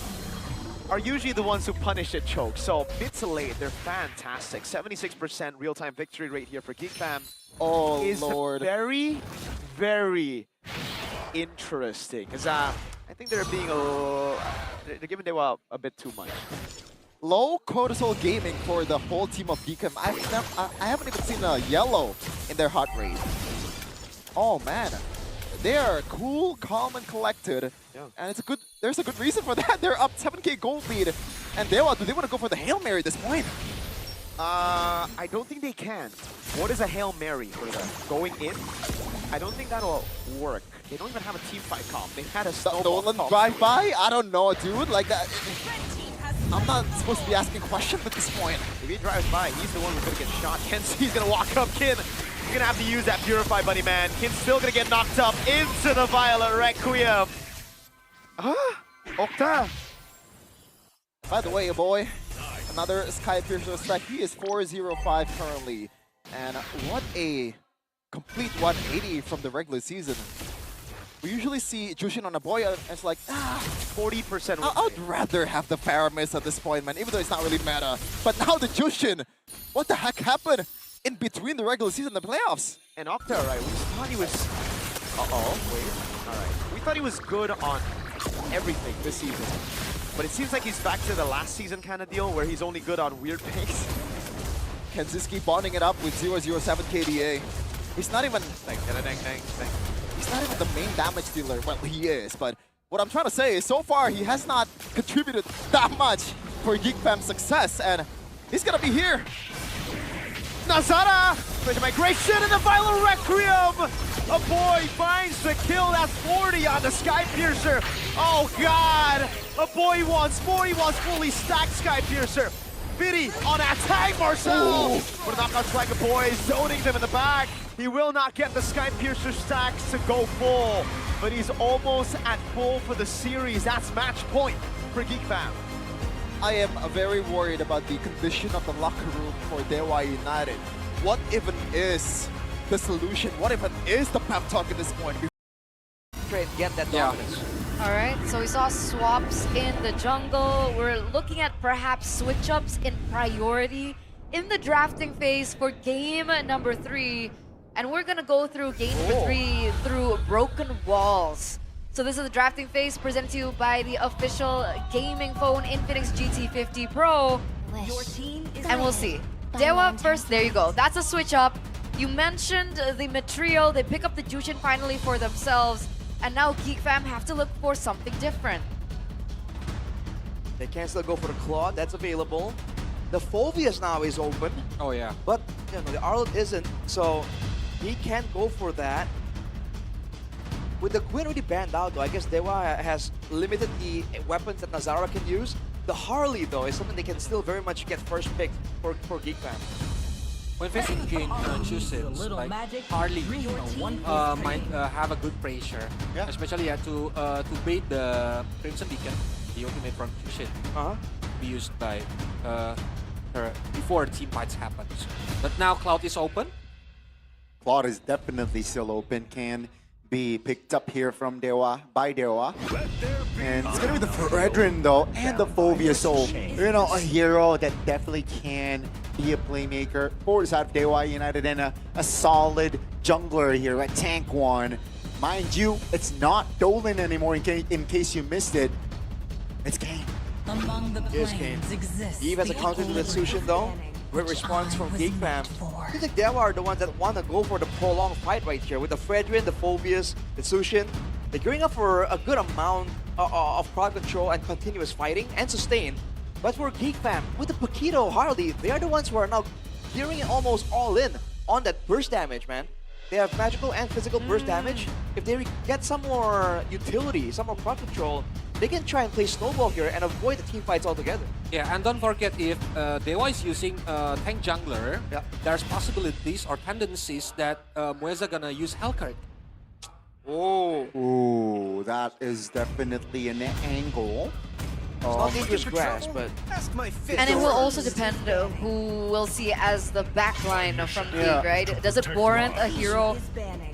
are usually the ones who punish at choke. So mid to late, they're fantastic. 76% real-time victory rate here for Geek Fam. Oh, is Lord. Very, very interesting. Because I think they're being they're giving Dewa a bit too much. Low cortisol gaming for the whole team of Geek Fam. I haven't even seen a yellow in their heart rate. Oh man, they are cool, calm, and collected, and there's a good reason for that. They're up 7k gold lead, and do they want to go for the Hail Mary at this point? I don't think they can. What is a Hail Mary for them? Going in? I don't think that'll work. They don't even have a team fight comp. They had a stolen drive-by? I don't know, dude. Like that. I'm not supposed to be asking questions at this point. If he drives by, he's the one who's gonna get shot. Kenzie's gonna walk up, Kin You're gonna have to use that Purify, buddy, man. Kin's still gonna get knocked up into the Violet Requiem. Octa. By the way, boy, another Sky Piercer stack. He is 4-0-5 currently. And what a complete 180 from the regular season. We usually see Jushin on a boy and it's like, 40%. I would rather have the Paramis at this point, man, even though it's not really meta. But now the Jushin, what the heck happened in between the regular season and the playoffs? And Octa, right? We thought he was... wait. Alright. We thought he was good on everything this season. But it seems like he's back to the last season kind of deal where he's only good on weird picks. Kenziski bonding it up with 007 KDA. He's not even... He's not even the main damage dealer. Well, he is, but what I'm trying to say is so far he has not contributed that much for Geek Fam's success, and he's gonna be here. Nazara! With migration and the Violet Requiem! A boy finds the kill. That's 40 on the Sky Piercer. Oh god! A boy wants 40, wants fully stacked Sky Piercer. Biddy on attack, Marcel! For the knockout strike, a boy zoning them in the back. He will not get the Sky Piercer stacks to go full, but he's almost at full for the series. That's match point for Geek Fam. I am very worried about the condition of the locker room for Dewa United. What even is the solution? What even is the pep talk at this point? Try and get that dominance. Alright, so we saw swaps in the jungle. We're looking at perhaps switch-ups in priority in the drafting phase for game number 3. And we're gonna go through game number 3 through Broken Walls. So this is the drafting phase presented to you by the official gaming phone Infinix GT50 Pro. Your team is And we'll see. Dewa first, there you go. That's a switch up. You mentioned the material. They pick up the Jushin finally for themselves. And now Geek Fam have to look for something different. They can still go for the Claw, that's available. The Phobius now is open, Oh yeah. but you know, the Arlet isn't, so he can't go for that. With the Queen already banned out though, I guess Dewa has limited the weapons that Nazara can use. The Harley though is something they can still very much get first pick for Geek Fam. When facing Jushin, like Harley might have a good pressure, especially to bait the Crimson Beacon, the ultimate from Jushin, be used by her before team fights happens. But now Cloud is open. Cloud is definitely still open. Can be picked up here from Dewa, by Dewa. And it's gonna be the Fredrin though, and the Phobia. So, you know, a hero that definitely can be a playmaker for the side of Dewa United, and a solid jungler here, a tank one. Mind you, it's not Dolan anymore in case you missed it. It's Kane. among the Yes, Kane. planes exists. Eve has a counter to the Sushin though. Great response from Geek Fam. I think Dewa are the ones that want to go for the prolonged fight right here with the Fredrin, the Phobius, the Sushin. They're gearing up for a good amount of crowd control and continuous fighting and sustain. But for Geek Fam, with the Paquito, Harley, they are the ones who are now gearing it almost all in on that burst damage, man. They have magical and physical burst damage. If they get some more utility, some more crowd control, they can try and play snowball here and avoid the team fights altogether. Yeah, and don't forget, if Dewa is using tank jungler, there's possibilities or tendencies that Mueza gonna use Hellcurt. Oh. Ooh, that is definitely an angle. It's not dangerous grass, but... And it will also depend who we'll see as the backline from Geek, right? Does it warrant a hero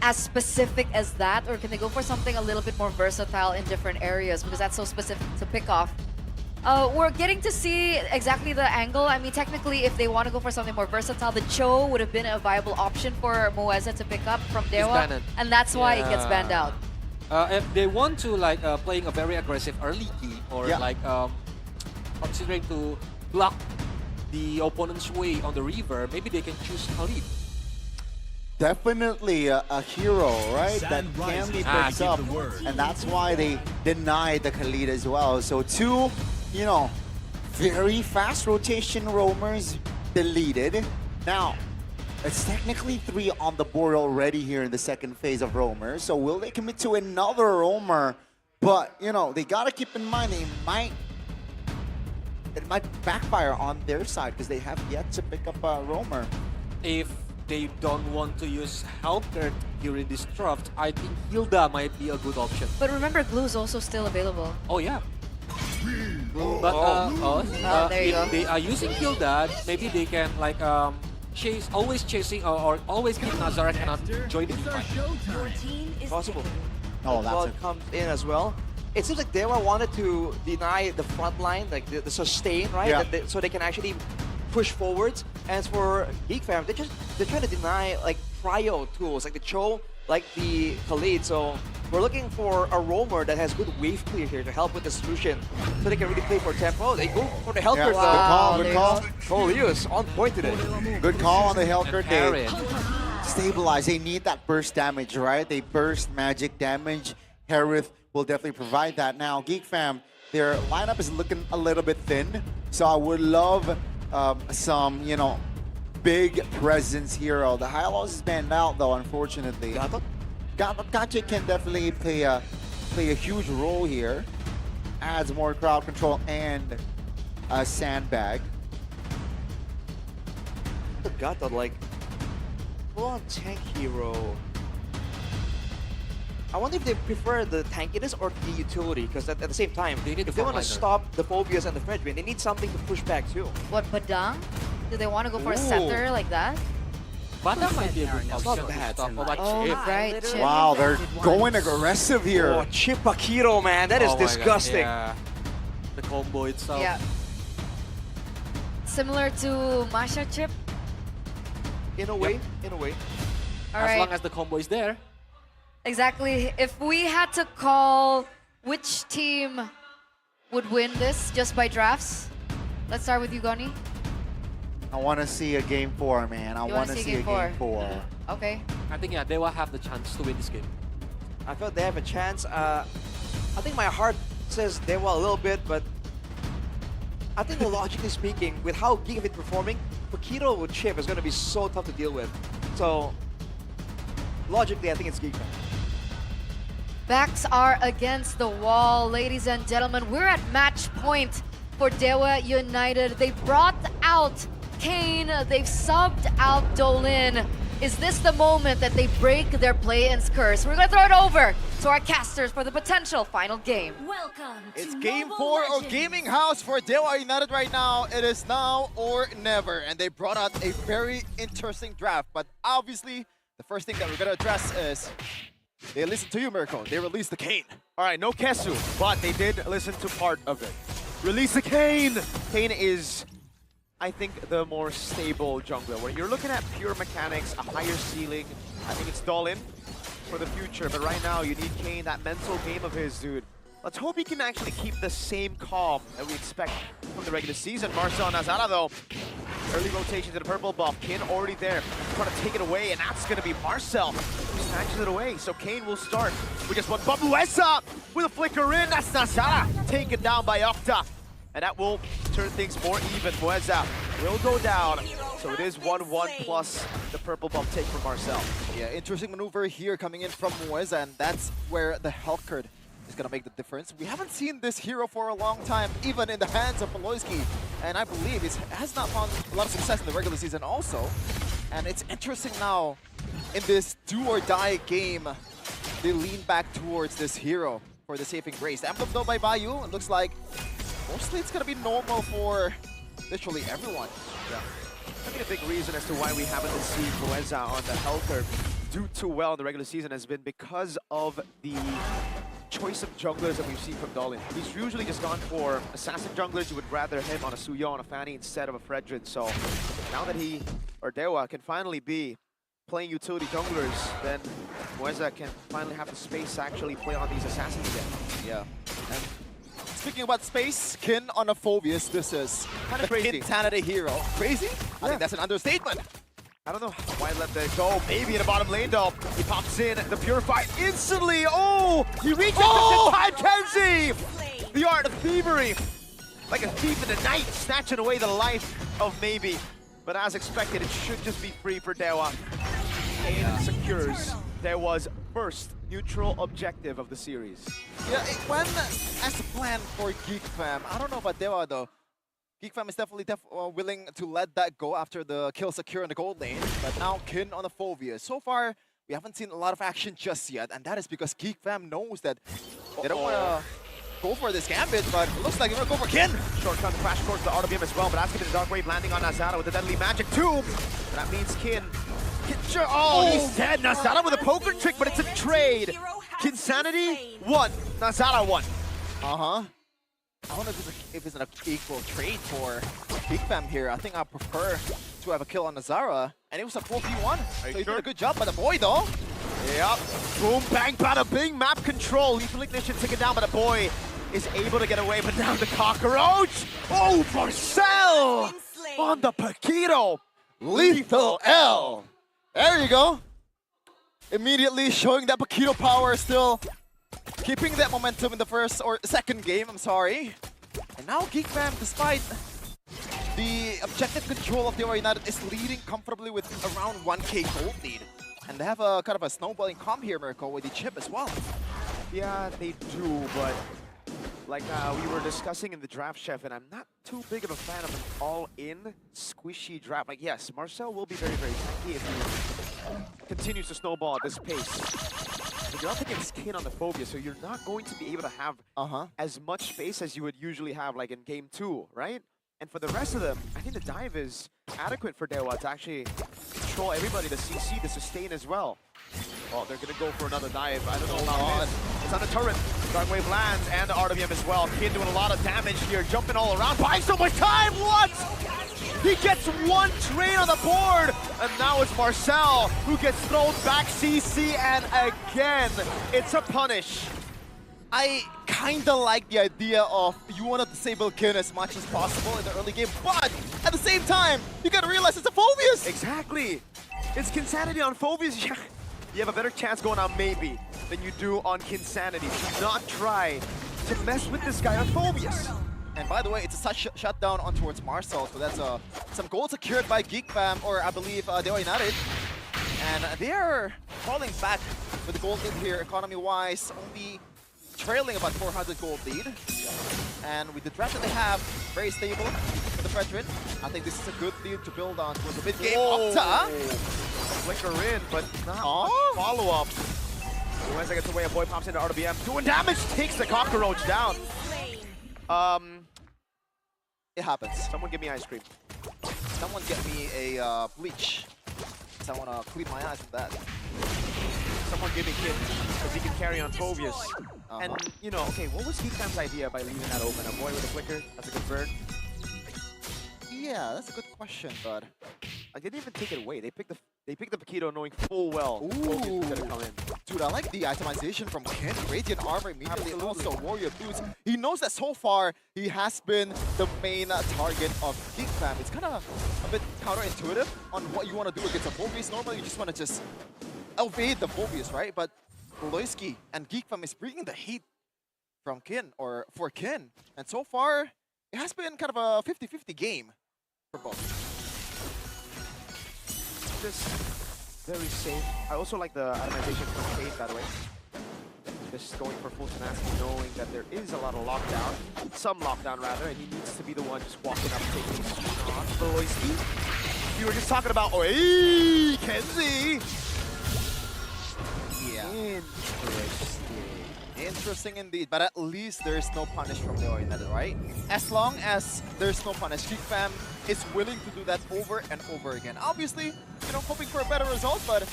as specific as that, or can they go for something a little bit more versatile in different areas, because that's so specific to pick off? We're getting to see exactly the angle. I mean, technically, if they want to go for something more versatile, the Cho would have been a viable option for Mueza to pick up from Dewa, and that's why it gets banned out. If they want to like playing a very aggressive early key, or like considering to block the opponent's way on the river, maybe they can choose Khalid. Definitely a hero, right? That can be picked up, and that's why they denied the Khalid as well. So two, you know, very fast rotation roamers deleted. Now, it's technically 3 on the board already here in the second phase of roamers. So will they commit to another roamer? But, you know, they gotta keep in mind it might backfire on their side because they have yet to pick up a roamer. If they don't want to use Helkert during this draft, I think Hilda might be a good option. But remember, Glue's also still available. Oh yeah. But there you go. if they are using Hilda, maybe they can like always chasing or always keep Nazara cannot join the fight. Your team is Possible. Oh, Well, that's it comes in as well. It seems like Dewa wanted to deny the front line, like the sustain, right? Yeah. So they can actually push forwards. As for Geek Fam, they're trying to deny like prio tools, like the Cho, like the Khalid. So we're looking for a roamer that has good wave clear here to help with the solution, so they can really play for tempo. They go for the Helkert. Yeah, Wow, good call. Oh, Leos on point today. Good call on the And Helkert. They Harith. stabilize. They need that burst damage, right? They burst magic damage. Harith will definitely provide that. Now, Geek Fam, their lineup is looking a little bit thin, so I would love some, big presence hero. The High Loss is banned out, though, unfortunately. Gotcha can definitely play a huge role here. Adds more crowd control and a sandbag. Gato, like, full on tank hero. I wonder if they prefer the tankiness or the utility, because at the same time, They need if the they want to frontliner. stop the Phobias and the Frenchman, they need something to push back too. What, Padang? Do they want to go for a Ooh. scepter like that? Bada might be a good It's option not to bad. stop about Oh, Chip. right, Chip. Wow, they're going aggressive here. Oh, Chip Akiro, man, that is Oh my God, disgusting. yeah. The combo itself. Yeah. Similar to Masha Chip. In a way, in a way. All As right. long as the combo is there. Exactly. If we had to call which team would win this just by drafts, let's start with you, Goni. I want to see a game 4, man. I You want wanna to see see a game game 4? 4. Okay. I think yeah, they will have the chance to win this game. I felt they have a chance. I think my heart says they will a little bit, but I think logically speaking, with how Geek have been performing, Pakito with Chip is going to be so tough to deal with. So, logically, I think it's Geek. Backs are against the wall, ladies and gentlemen. We're at match point for Dewa United. They brought out Kane. They've subbed out Dolin. Is this the moment that they break their play-in's curse? We're gonna throw it over to our casters for the potential final game. welcome It's to game Mobile 4 of Legends. Gaming House for Dewa United right now. It is now or never. And they brought out a very interesting draft. But obviously, the first thing that we're going to address is they listened to you, Mirko. They released the Kane. All right, no Kesu, but they did listen to part of it. Release the Kane! Kane is, I think, the more stable jungler. When you're looking at pure mechanics, a higher ceiling, I think it's Dolin for the future. But right now, you need Kane, that mental game of his, dude. Let's hope he can actually keep the same calm that we expect from the regular season. Marcel and Azara, though, early rotation to the purple buff. Kane already there, trying to take it away, and that's going to be Marcel who snatches it away. So Kane will start with just one. But Mueza with a flicker in. That's Nazara taken down by Octa. And that will turn things more even. Mueza will go down. So it is 1-1 plus the purple buff take from Marcel. Yeah, interesting maneuver here coming in from Mueza, and that's where the Helkert is going to make the difference. We haven't seen this hero for a long time, even in the hands of Poloski, and I believe he has not found a lot of success in the regular season also. And it's interesting now, in this do-or-die game, they lean back towards this hero for the saving grace. The emblem though by Bayou, it looks like mostly it's going to be normal for literally everyone. Yeah. I think a big reason as to why we haven't seen Mueza on the Helkert do too well in the regular season has been because of the choice of junglers that we've seen from Dolin. He's usually just gone for assassin junglers. You would rather him on a Suyo, on a Fanny instead of a Fredrin. So now that he, or Dewa, can finally be playing utility junglers, then Mueza can finally have the space to actually play on these assassins again. Yeah. And speaking about space, Kin on a Phobius, this is Kinda the crazy. Kin Canada hero. Crazy? I think that's an understatement. I don't know why let that go. Maybe in the bottom lane though. He pops in, the Purify instantly. Oh! He reaches the time, Kenzie! The art of thievery. Like a thief in the night, snatching away the life of Maybe. But as expected, it should just be free for Dewa. Kane secures Dewa's first neutral objective of the series. Yeah, it went as planned for Geek Fam. I don't know about Dewa though. Geek Fam is definitely willing to let that go after the kill secure in the gold lane. But now Kin on the Phobius. So far, we haven't seen a lot of action just yet, and that is because Geek Fam knows that they don't want to go for this gambit, but it looks like they're going to go for Kin. Shortcut crash towards the RWM as well, but that's going to be the Dark Wave landing on Nazara with the Deadly Magic Tube. That means Kin. Oh, he's dead. Nazara with a poker trick, but it's a trade. Kinsanity 1, Nazara 1. Uh-huh. I don't know if it's an equal trade for Geek Fam here. I think I prefer to have a kill on Nazara, and it was a 4v1. So he did a good job by the boy, though. Yep. Boom, bang, bada, bing. Map control. Lethal Ignition taken down, but the boy is able to get away. But now the Cockroach. Oh, Marcel on the Paquito. Lethal L. There you go. Immediately showing that Paquito power still keeping that momentum in the first or second game, I'm sorry. And now Geek Fam, despite the objective control of Dewa United, is leading comfortably with around 1k gold lead. And they have a kind of a snowballing comp here, Mirko, with the chip as well. Yeah, they do, but like we were discussing in the draft, Chef, and I'm not too big of a fan of an all-in squishy draft. Like, yes, Marcel will be very, very tanky if he continues to snowball at this pace. But you're up against Kin on the Phobia, so you're not going to be able to have as much space as you would usually have, like in Game 2, right? And for the rest of them, I think the dive is adequate for Dewa to actually control everybody, the CC, the sustain as well. Oh, they're going to go for another dive. I don't know about this. It's on the turret. Dark Wave lands and the RWM as well. Kin doing a lot of damage here, jumping all around, buying so much time. What? He gets one trade on the board, and now it's Marcel who gets thrown back CC, and again, it's a punish. I kinda like the idea of you want to disable Kin as much as possible in the early game, but at the same time, you gotta realize it's a Phobius! Exactly. It's Kinsanity on Phobius. You have a better chance going on maybe than you do on Kinsanity. Do not try to mess with this guy on Phobius. And by the way, it's a such shutdown on towards Marcel, so that's some gold secured by Geek Fam, or I believe Dewa United. And they are falling back with the gold lead here, economy-wise, only trailing about 400 gold lead. And with the draft that they have, very stable for the Fredrin. I think this is a good lead to build on towards the mid-game. Octa! Flicker in, but not follow-up. Once I get away, a boy pops into RWM, doing damage, takes the Cockroach down. It happens. Someone give me ice cream. Someone get me a bleach. I want to clean my eyes with that. Someone give me Kid, because he can carry on Phobius. And, you know, okay, what was Geek Fam's idea by leaving that open? A boy with a flicker? That's a good bird. Yeah, that's a good question, but Like, they didn't even take it away. They picked the Paquito knowing full well Phobius was gonna come in. Dude, I like the itemization from Kin. Radiant armor immediately, also Warrior boots. He knows that so far he has been the main target of Geek Fam. It's kind of a bit counterintuitive on what you want to do against a Phobius. Normally, you just want to just evade the Phobius, right? But Loisky and Geek Fam is bringing the heat from Kin, or for Kin. And so far, it has been kind of a 50-50 game for both. Just very safe. I also like the itemization from Kate, by the way. Just going for full tenacity, knowing that there is a lot of lockdown. Some lockdown, rather, and he needs to be the one just walking up, taking shots. Beloyski. We were just talking about, hey, Kenzie! Yeah. Interesting indeed, but at least there is no punish from Dewa United, right? As long as there's no punish, Geek Fam is willing to do that over and over again. Obviously, you know, hoping for a better result, but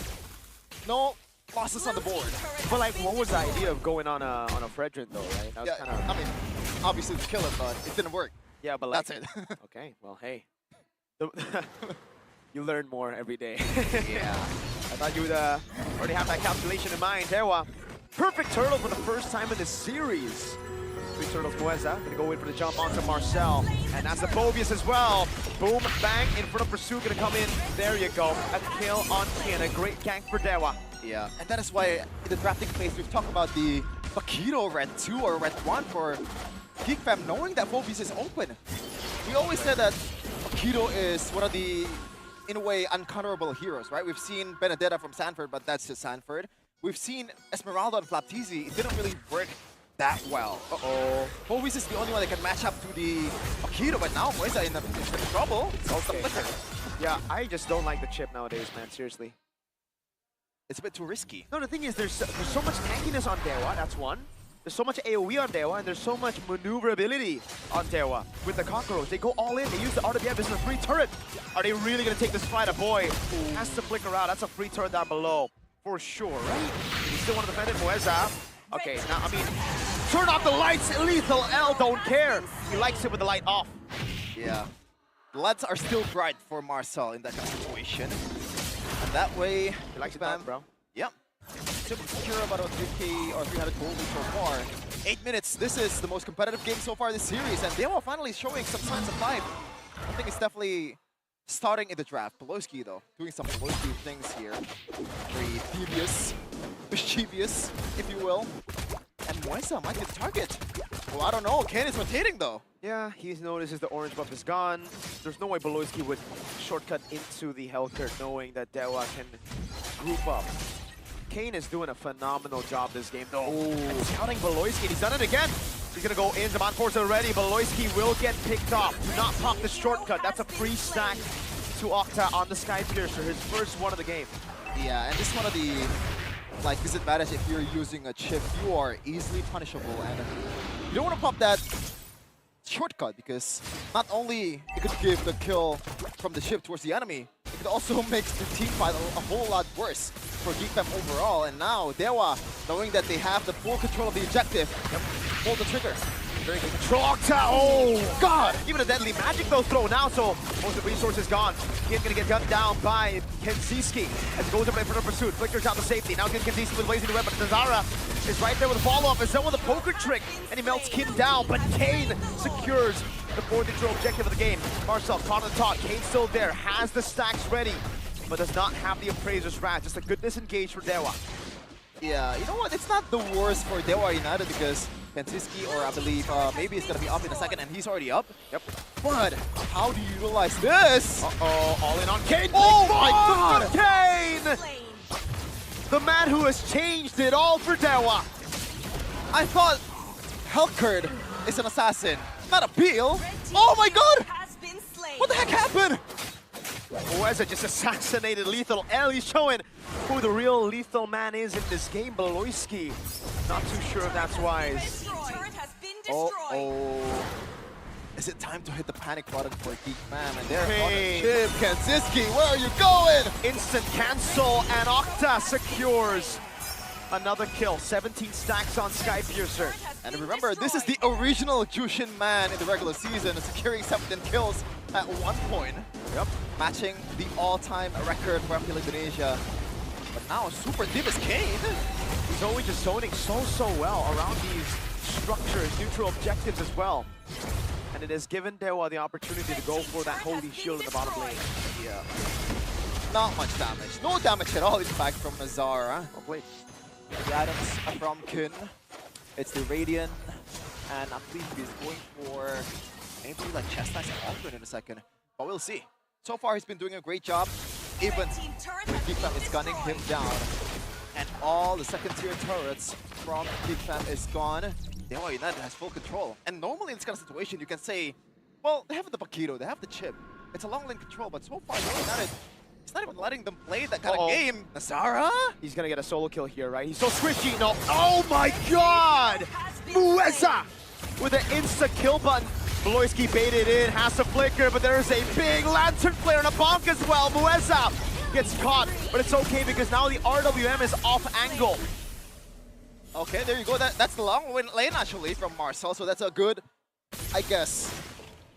no losses on the board. But like, what was the idea of going on a Fredrin though, right? That was Yeah, kinda... I mean, obviously to kill him, but it didn't work. Yeah, but like... That's it. Okay, well, hey. You learn more every day. Yeah. I thought you would already have that calculation in mind. Dewa, perfect turtle for the first time in the series. Three turtles, Moeza, gonna go in for the jump onto Marcel. And that's the Phobius as well. Boom, bang, in front of Pursuit, gonna come in. There you go, a kill on Kin, a great gank for Dewa. Yeah, and that is why in the drafting phase we've talked about the Paquito Red 2 or Red 1 for Geek Fam, knowing that Phobius is open. We always said that Paquito is one of the, in a way, uncounterable heroes, right? We've seen Benedetta from Sanford, but that's just Sanford. We've seen Esmeralda and Flaptizi. It didn't really work that well. Uh-oh. BO5 is the only one that can match up to the Akito, but now Moisa in trouble. It's also Okay. flicker. Yeah, I just don't like the chip nowadays, man. Seriously. It's a bit too risky. No, the thing is, there's so much tankiness on Dewa. That's one. There's so much AoE on Dewa, and there's so much maneuverability on Dewa. With the Cockroach, they go all in. They use the RWM. This is a free turret. Are they really going to take this fight? A boy has to flicker out. That's a free turret down below. For sure, right? You still want to defend it, Moeza. Okay, now, I mean, turn off the lights. Lethal L don't care. He likes it with the light off. Yeah. The lights are still bright for Marcel in that kind of situation. And that way, He likes it Bam. dark, bro. Yep. Should secure about a 3K or 300 gold lead so far. 8 minutes. This is the most competitive game so far this series, and Dewa finally showing some signs of life. I think it's definitely starting in the draft. Beloski, though, doing some Beloski things here. Very devious, mischievous, if you will. And Moisa might get the target. Well, I don't know. Ken is rotating, though. Yeah, he notices the orange buff is gone. There's no way Beloski would shortcut into the Hellcurt knowing that Dewa can group up. Kane is doing a phenomenal job this game, though. And scouting Beloski, he's done it again. He's gonna go in, Zaman Force already. Beloski will get picked off. Do not pop the shortcut. That's a free stack to Octa on the Sky Piercer, his first one of the game. Yeah, and this is one of the disadvantage if you're using a chip. You are easily punishable, and you don't want to pop that shortcut because not only it could give the kill from the ship towards the enemy, it could also make the team fight a whole lot worse for Geek overall. And now Dewa, knowing that they have the full control of the objective, pull the trigger. Very good control. Octa, oh god! Even a deadly magic though throw now, so most of the resources gone. He's gonna get gunned down by Kenziski as he goes up in front of pursuit. Flickers out the safety. Now gets Kenziski with blazing weapon. Nazara is right there with a follow-up. Is done with a poker trick, and he melts Kim down. But Kane secures the fourth intro objective of the game. Marcel caught on the top. Kane's still there, has the stacks ready, but does not have the Appraiser's Wrath. Just a good disengage for Dewa. Yeah, you know what? It's not the worst for Dewa United because Kenziski, or I believe maybe it's going to be up in a second, and he's already up. Yep. But how do you utilize this? Uh-oh, all in on Kane. Oh my god! Kane! The man who has changed it all for Dewa. I thought Hellcurt is an assassin, not a Peel. Oh my god! What the heck happened? Moeza just assassinated Lethal L. He's showing who the real lethal man is in this game. Beloski. Not too sure if that's wise. Oh. Is it time to hit the panic button for Geek Fam? And they're Hey. on the chip. Kenziski, where are you going? Instant cancel, and Octa secures another kill. 17 stacks on Sky Piercer. And remember, this is the original Jushin man in the regular season, securing 17 kills at one point. Yep. Matching the all-time record for MPL Indonesia. But now super deep is Kane. He's always just zoning so well around these structures, neutral objectives as well. And it has given Dewa the opportunity to go for that holy shield in the bottom lane. Yeah. Not much damage. No damage at all, in fact, from Nazara. Well played. The items are from Kun. It's the Radiant. And I believe he's going for maybe like Chestnut and Algren in a second. But we'll see. So far, he's been doing a great job. Even when Geek Fam is gunning him down. And all the second-tier turrets from Geek Fam is gone. Dewa United has full control. And normally in this kind of situation, you can say, well, they have the Paquito, they have the chip. It's a long lane control, but so far, Dewa United, it's not even letting them play that kind of game. Nazara? He's gonna get a solo kill here, right? He's so squishy. No. Oh my god! Moeza with an insta kill button. Beloski baited in, has to flicker, but there's a big lantern flare and a bonk as well. Moeza gets caught, but it's okay because now the RWM is off angle. Okay, there you go. That's the long lane actually from Marcel, so that's a good, I guess,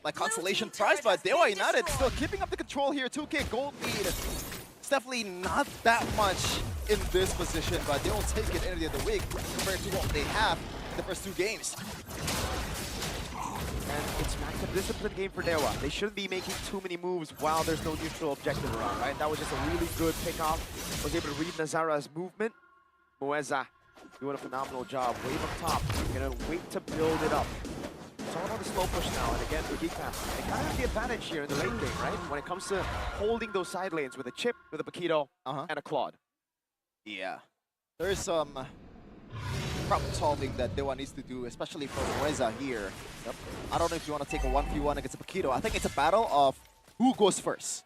like consolation prize. But Dewa United still keeping up the control here. 2K gold lead. It's definitely not that much in this position, but they will take it end of the week compared to what they have in the first two games. And it's back to discipline game for Dewa. They shouldn't be making too many moves while there's no neutral objective around, right? That was just a really good pickoff. Was able to read Nazara's movement. Moeza doing a phenomenal job. Wave up top. Gonna wait to build it up. It's all about the slow push now. And again, for Geek Fam, they kind of have the advantage here in the late game, right? When it comes to holding those side lanes with a chip, with a Paquito, and a Claude. Yeah. There's some problem solving that Dewa needs to do, especially for Mueza here. I don't know if you want to take a 1v1 against Paquito. I think it's a battle of who goes first,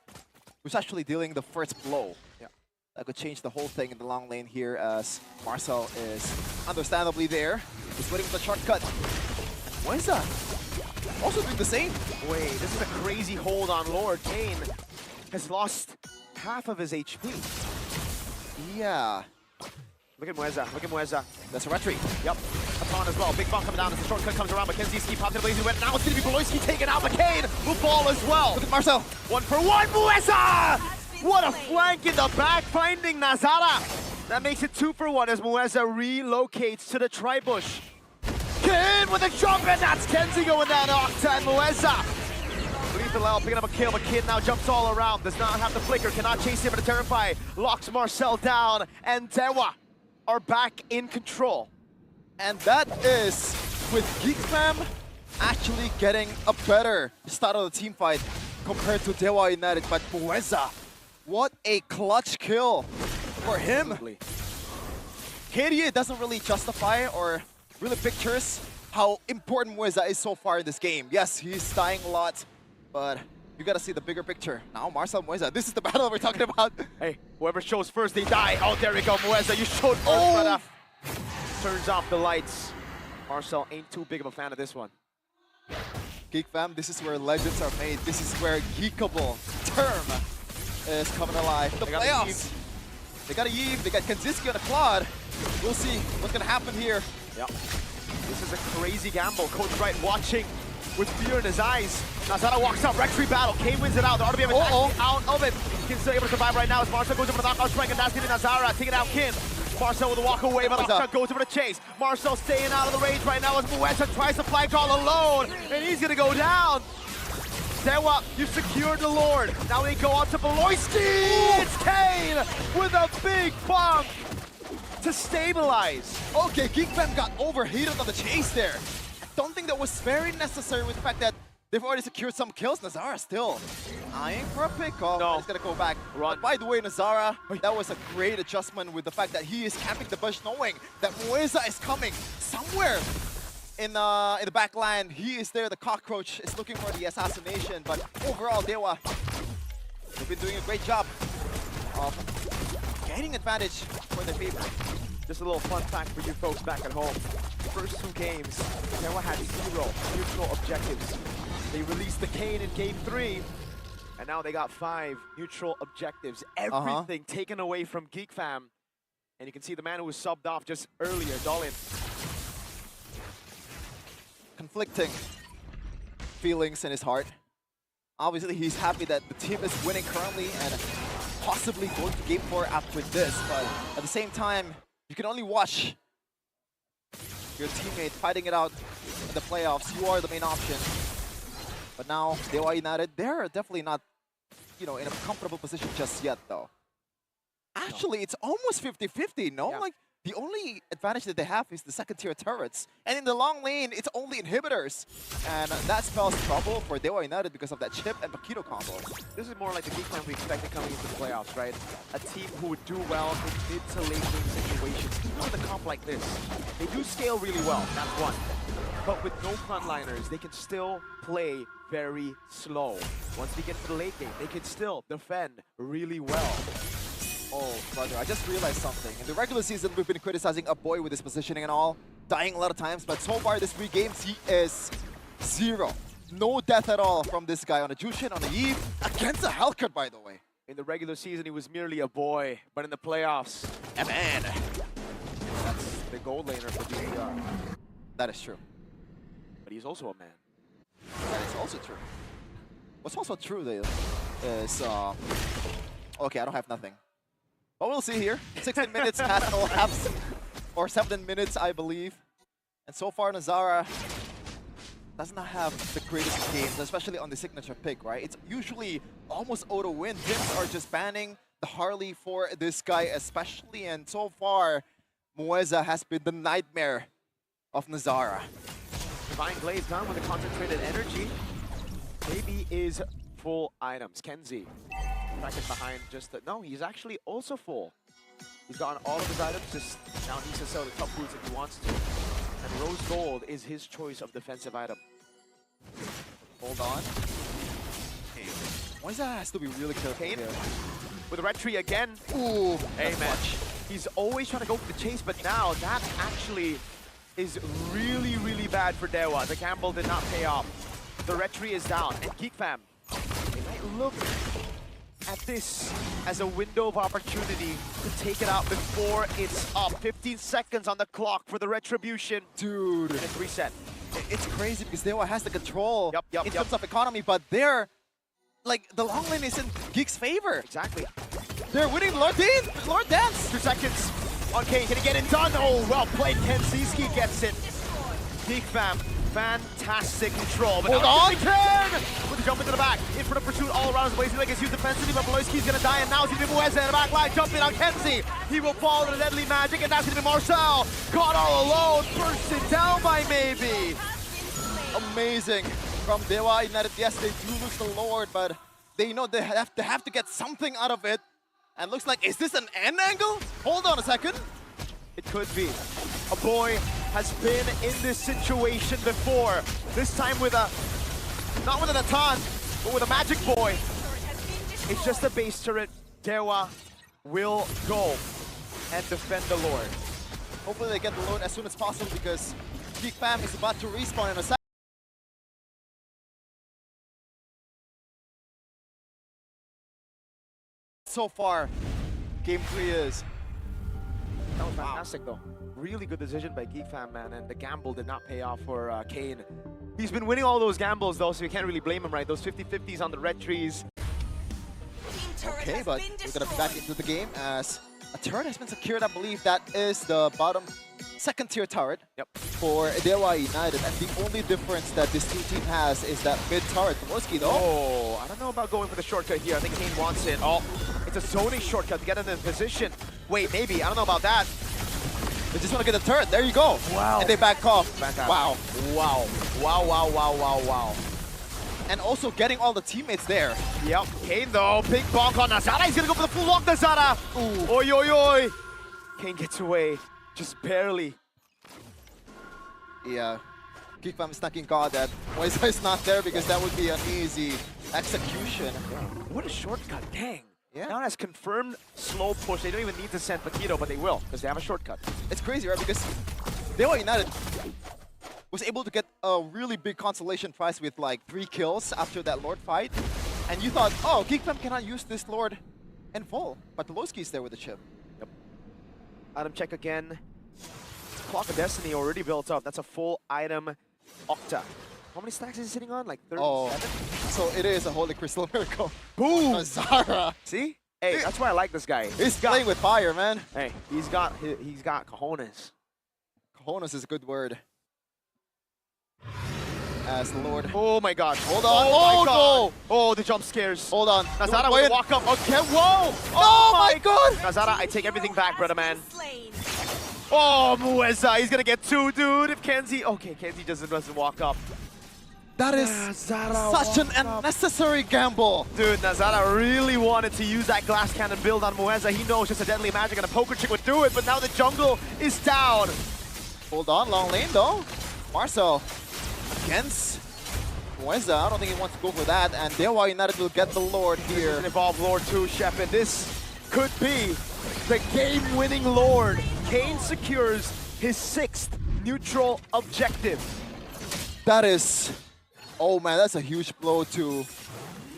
who's actually dealing the first blow. Yeah. That could change the whole thing in the long lane here as Marcel is understandably there. He's waiting for the shortcut. And Mueza also doing the same. Wait, this is a crazy hold on Lord. Kane has lost half of his HP. Yeah. Look at Mueza, look at Mueza. That's a retreat. Yep. Upon as well. Big bomb coming down as the shortcut comes around. Mackenzie's popped in blazing wet. Now it's going to be BO5 taken out. McCain will fall as well. Look at Marcel. 1 for 1. Mueza! What a flank in the back, finding Nazara. That makes it 2 for 1 as Mueza relocates to the tri-bush. Kane with a jump, and that's Kenzie going down to Octa and Mueza. Lethal L picking up a kill, but Kid now jumps all around. Does not have the flicker, cannot chase him, but a Terrify locks Marcel down, and Dewa are back in control. And that is with Geek Fam actually getting a better start of the team fight compared to Dewa United. But Mueza, what a clutch kill for him. KDA doesn't really justify or really pictures how important Mueza is so far in this game. Yes, he's dying a lot, but you gotta see the bigger picture. Now Marcel Mueza, this is the battle we're talking about. Hey, whoever shows first, they die. Oh, there we go, Mueza, you showed first, but turns off the lights. Marcel ain't too big of a fan of this one. Geek Fam, this is where legends are made. This is where Geekable term is coming alive. The playoffs. They got a Yves, they got Kanziski on a Claude. We'll see what's gonna happen here. Yep. This is a crazy gamble. Coach Wright watching with fear in his eyes. Nazara walks out, Rectory battle. Kane wins it out. The RWM is actually out of it. Kin's still able to survive right now as Marcel goes over the knockout strike, and that's getting Nazara taking out Kin. Marcel with a walk away, but Octa goes over the chase. Marcel staying out of the range right now as Mueza tries to flag all alone, and he's gonna go down. Dewa, you've secured the Lord. Now they go on to BO5. It's Kane with a big bump to stabilize. Okay, Geek Fam got overheated on the chase there. I don't think that was very necessary with the fact that they've already secured some kills. Nazara still eyeing for a pick-off. No. He's gonna go back. Run. But by the way, Nazara, that was a great adjustment with the fact that he is camping the bush knowing that Mueza is coming somewhere in the back line. He is there, the cockroach is looking for the assassination, but overall, Dewa, they've been doing a great job of gaining advantage for their favor. Just a little fun fact for you folks back at home. First 2 games, Dewa had 0 neutral objectives. They released the Kane in game 3, and now they got 5 neutral objectives. Everything taken away from Geek Fam. And you can see the man who was subbed off just earlier, Dolin. Conflicting feelings in his heart. Obviously, he's happy that the team is winning currently and possibly going to game 4 after this, but at the same time, you can only watch your teammate fighting it out in the playoffs. You are the main option. But now, Dewa United, they're definitely not, in a comfortable position just yet, though. Actually, it's almost 50-50, no? Yeah. Like, the only advantage that they have is the second-tier turrets. And in the long lane, it's only inhibitors. And that spells trouble for Dewa United because of that Chip and Paquito combo. This is more like the Geek Fam we expected coming into the playoffs, right? A team who would do well in mid to late game situations. Even with a comp like this, they do scale really well, that's one. But with no frontliners, they can still play very slow. Once they get to the late game, they can still defend really well. Oh, brother, I just realized something. In the regular season, we've been criticizing a boy with his positioning and all, dying a lot of times, but so far this 3 games, he is 0. No death at all from this guy on a Jushin, on a Eve, against a Hellcat, by the way. In the regular season, he was merely a boy, but in the playoffs, a man. That's the gold laner for DPR. That is true. But he's also a man. That is also true. What's also true, though, is, okay, I don't have nothing. But we'll see here. 16 minutes has elapsed, or 7 minutes, I believe. And so far, Nazara does not have the greatest games, especially on the signature pick, right? It's usually almost auto-win. Teams are just banning the Harley for this guy especially, and so far, Mueza has been the nightmare of Nazara. Divine Blaze down with the concentrated energy. Maybe is full items. Kenzie. Bracket behind just the... No, he's actually also full. He's gotten all of his items, just now needs to sell the top boots if he wants to. And Rose Gold is his choice of defensive item. Hold on. Why that has to be really careful Kane here? with the red tree again. Ooh, Hey man, he's always trying to go for the chase, but now that actually is really, really bad for Dewa. The gamble did not pay off. The red tree is down, and Geek Fam, they might look at this as a window of opportunity to take it out before it's up. 15 seconds on the clock for the retribution. dude. And it's reset. It's crazy because Dewa has the control Yep, in terms of economy, but they're like the long lane is in Geek's favor. Exactly. They're winning Lord Dance. 2 seconds on Kane. Can he get it done? Oh, well played. Kenziski gets it. Geek Fam, fantastic control. But Hold now on. Kane with the jump into the back. In for the pursuit all around. Blazing like it's used defensively, but Beloyski's gonna die, and now it's gonna be Mueza in the back line. Jumping on Kenzie. He will fall to the deadly magic, and that's gonna be Marcel. Caught all alone. Bursted down by Maybe. Amazing from Dewa United. Yes, they do lose the Lord, but they know they have to get something out of it. And looks like, is this an end angle? Hold on a second. It could be. A boy has been in this situation before. This time with a, not with an Atan, but with a magic boy. It's just a base turret. Dewa will go and defend the Lord. Hopefully they get the Lord as soon as possible because Geek Fam is about to respawn in a second. So far, game 3 is. That was fantastic though. Really good decision by Geek Fam, man, and the gamble did not pay off for Kane. He's been winning all those gambles though, so you can't really blame him, right? Those 50-50s on the red trees. Okay, but we're gonna be back into the game as a turret has been secured. I believe that is the bottom second tier turret for Dewa United. And the only difference that this new team has is that mid turret. Beloyski though. Oh, I don't know about going for the shortcut here. I think Kane wants it. Oh, it's a zoning shortcut to get in the position. Wait, maybe. I don't know about that. They just want to get the turret. There you go. Wow. And they back off. Fantastic. Wow. Wow. Wow, wow, wow, wow, wow. And also getting all the teammates there. Yep. Kane though, big bonk on Nazara. He's gonna go for the full walk, Nazara. Ooh. Oi, oi, oi. Kane gets away, just barely. Yeah. Geek Fam is thanking God that Moisa is not there because that would be an easy execution. What a shortcut, dang. Yeah. Now that's confirmed slow push. They don't even need to send Paquito, but they will, because they have a shortcut. It's crazy, right? Because Dewa United was able to get a really big consolation prize with like 3 kills after that Lord fight. And you thought, oh, Geek Fam cannot use this Lord in full. But Beloyski's there with the chip. Yep. Item check again. Clock of Destiny already built up. That's a full item Octa. How many stacks is he sitting on? Like 37? Oh, so it is a Holy Crystal Miracle. Boom! Zara. See? Hey, that's why I like this guy. He's playing with fire, man. Hey, he's got cojones. Cojones is a good word. As the Lord. Oh my god. Hold on. Oh, Oh, no. Oh, the jump scares. Hold on. Nazara Wait. will walk up. Okay, whoa! Oh my god! Nazara, I take everything back, brother man. Slain. Oh, Mueza, he's gonna get 2, dude. If Kenzie, okay, Kenzie doesn't walk up. That is Nazara such an walked up. unnecessary gamble. Dude, Nazara really wanted to use that glass cannon build on Mueza. He knows just a deadly magic and a poker trick would do it, but now the jungle is down. Hold on, long lane though. Marcel against Moeza. I don't think he wants to go for that, and Dewa United will get the Lord here. An evolved Lord too, Shep, and this could be the game-winning Lord. Kane secures his 6th neutral objective. That is, oh man, that's a huge blow to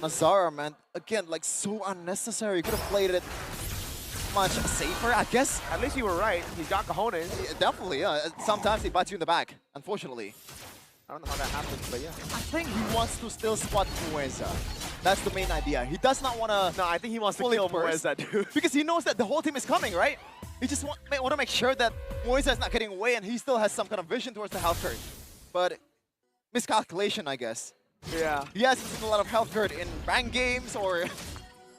Nazara, man. Again, like so unnecessary. Could have played it much safer, I guess. At least you were right. He's got cojones. Yeah, definitely, yeah. Sometimes he bites you in the back, unfortunately. I don't know how that happens, but yeah. I think he wants to still spot Mueza. That's the main idea. He does not want to. No, I think he wants to fully kill burst. Mueza, dude. Because he knows that the whole team is coming, right? He just want to make sure that Moisa is not getting away and he still has some kind of vision towards the health curve. But miscalculation, I guess. Yeah. He hasn't seen a lot of health curve in ranked games or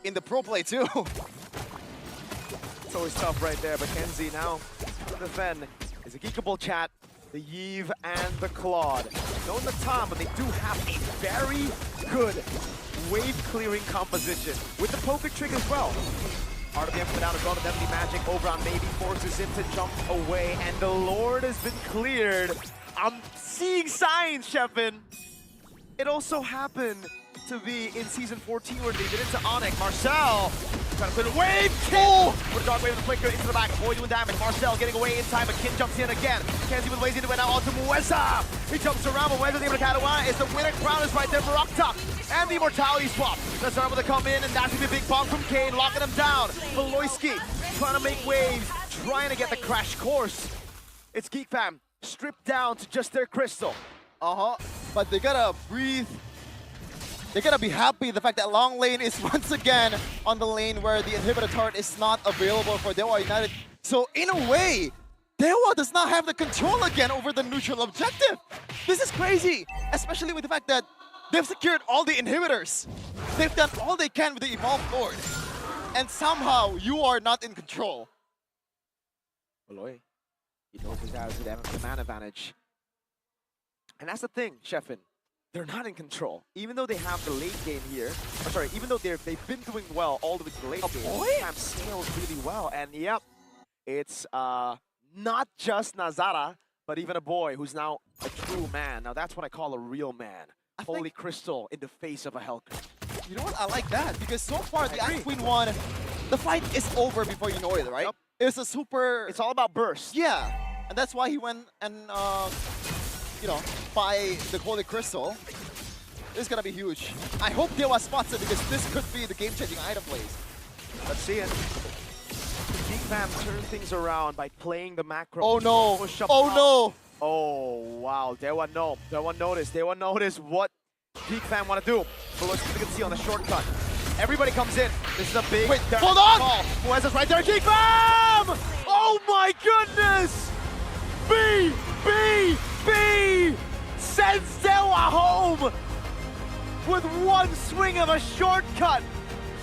in the pro play too. It's always tough right there, but Kenzie now to defend is a geekable chat, the Yves and the Claude. No Natan, but they do have a very good wave clearing composition with the poker trick as well. RWM coming down as well, but Definitely Magic over on maybe forces him to jump away, and the Lord has been cleared. I'm seeing signs, Shepin. It also happened to be in Season 14 where they did it to Onyx. Marcel trying to put a wave kill! With a dark wave of the flicker into the back, Boy doing damage. Marcel getting away in time, but Kin jumps in again. Kenzie with lazy to win now onto Mueza. He jumps around, but Mueza's able to catch one. It's the winner crown is right there for Octa. And the immortality swap. That's able to come in, and that's gonna be a big bomb from Kane, locking him down. Valoisky trying to make waves, trying to get the crash course. It's Geek Fam stripped down to just their crystal. But they gotta breathe. They gotta be happy the fact that Long Lane is once again on the lane where the inhibitor turret is not available for Dewa United. So in a way, Dewa does not have the control again over the neutral objective. This is crazy, especially with the fact that they've secured all the inhibitors. They've done all they can with the Evolved Lord. And somehow you are not in control. Aloy, he knows his guys with the man advantage. And that's the thing, Sheffin. They're not in control. Even though they have the late game here, or sorry, even though they've been doing well all the way to the late game, Cam scales really well. And yep, it's not just Nazara, but even a boy who's now a true man. Now that's what I call a real man. Holy Crystal in the face of a Helker. You know what? I like that because so far the Ice Queen won. The fight is over before you know it, right? Yep. It's a super. It's all about burst. Yeah, and that's why he went and you know, buy the Holy Crystal. This is gonna be huge. I hope Dewa spots it because this could be the game-changing item plays. Let's see it. Geek Fam turn things around by playing the macro. Oh no! Push up Oh top. no! Oh wow, Dewa no. Dewa noticed what Geek Fam want to do. But let's you can see on the shortcut. Everybody comes in. This is a big hold on! ball. Mueza's right there. Geek Fam! Oh my goodness! B sends Dewa home with one swing of a shortcut.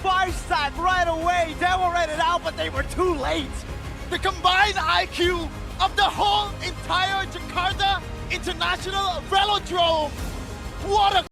5-stack right away. Dewa read it out, but they were too late. The combined IQ of the whole entire Jakarta International Velodrome. What a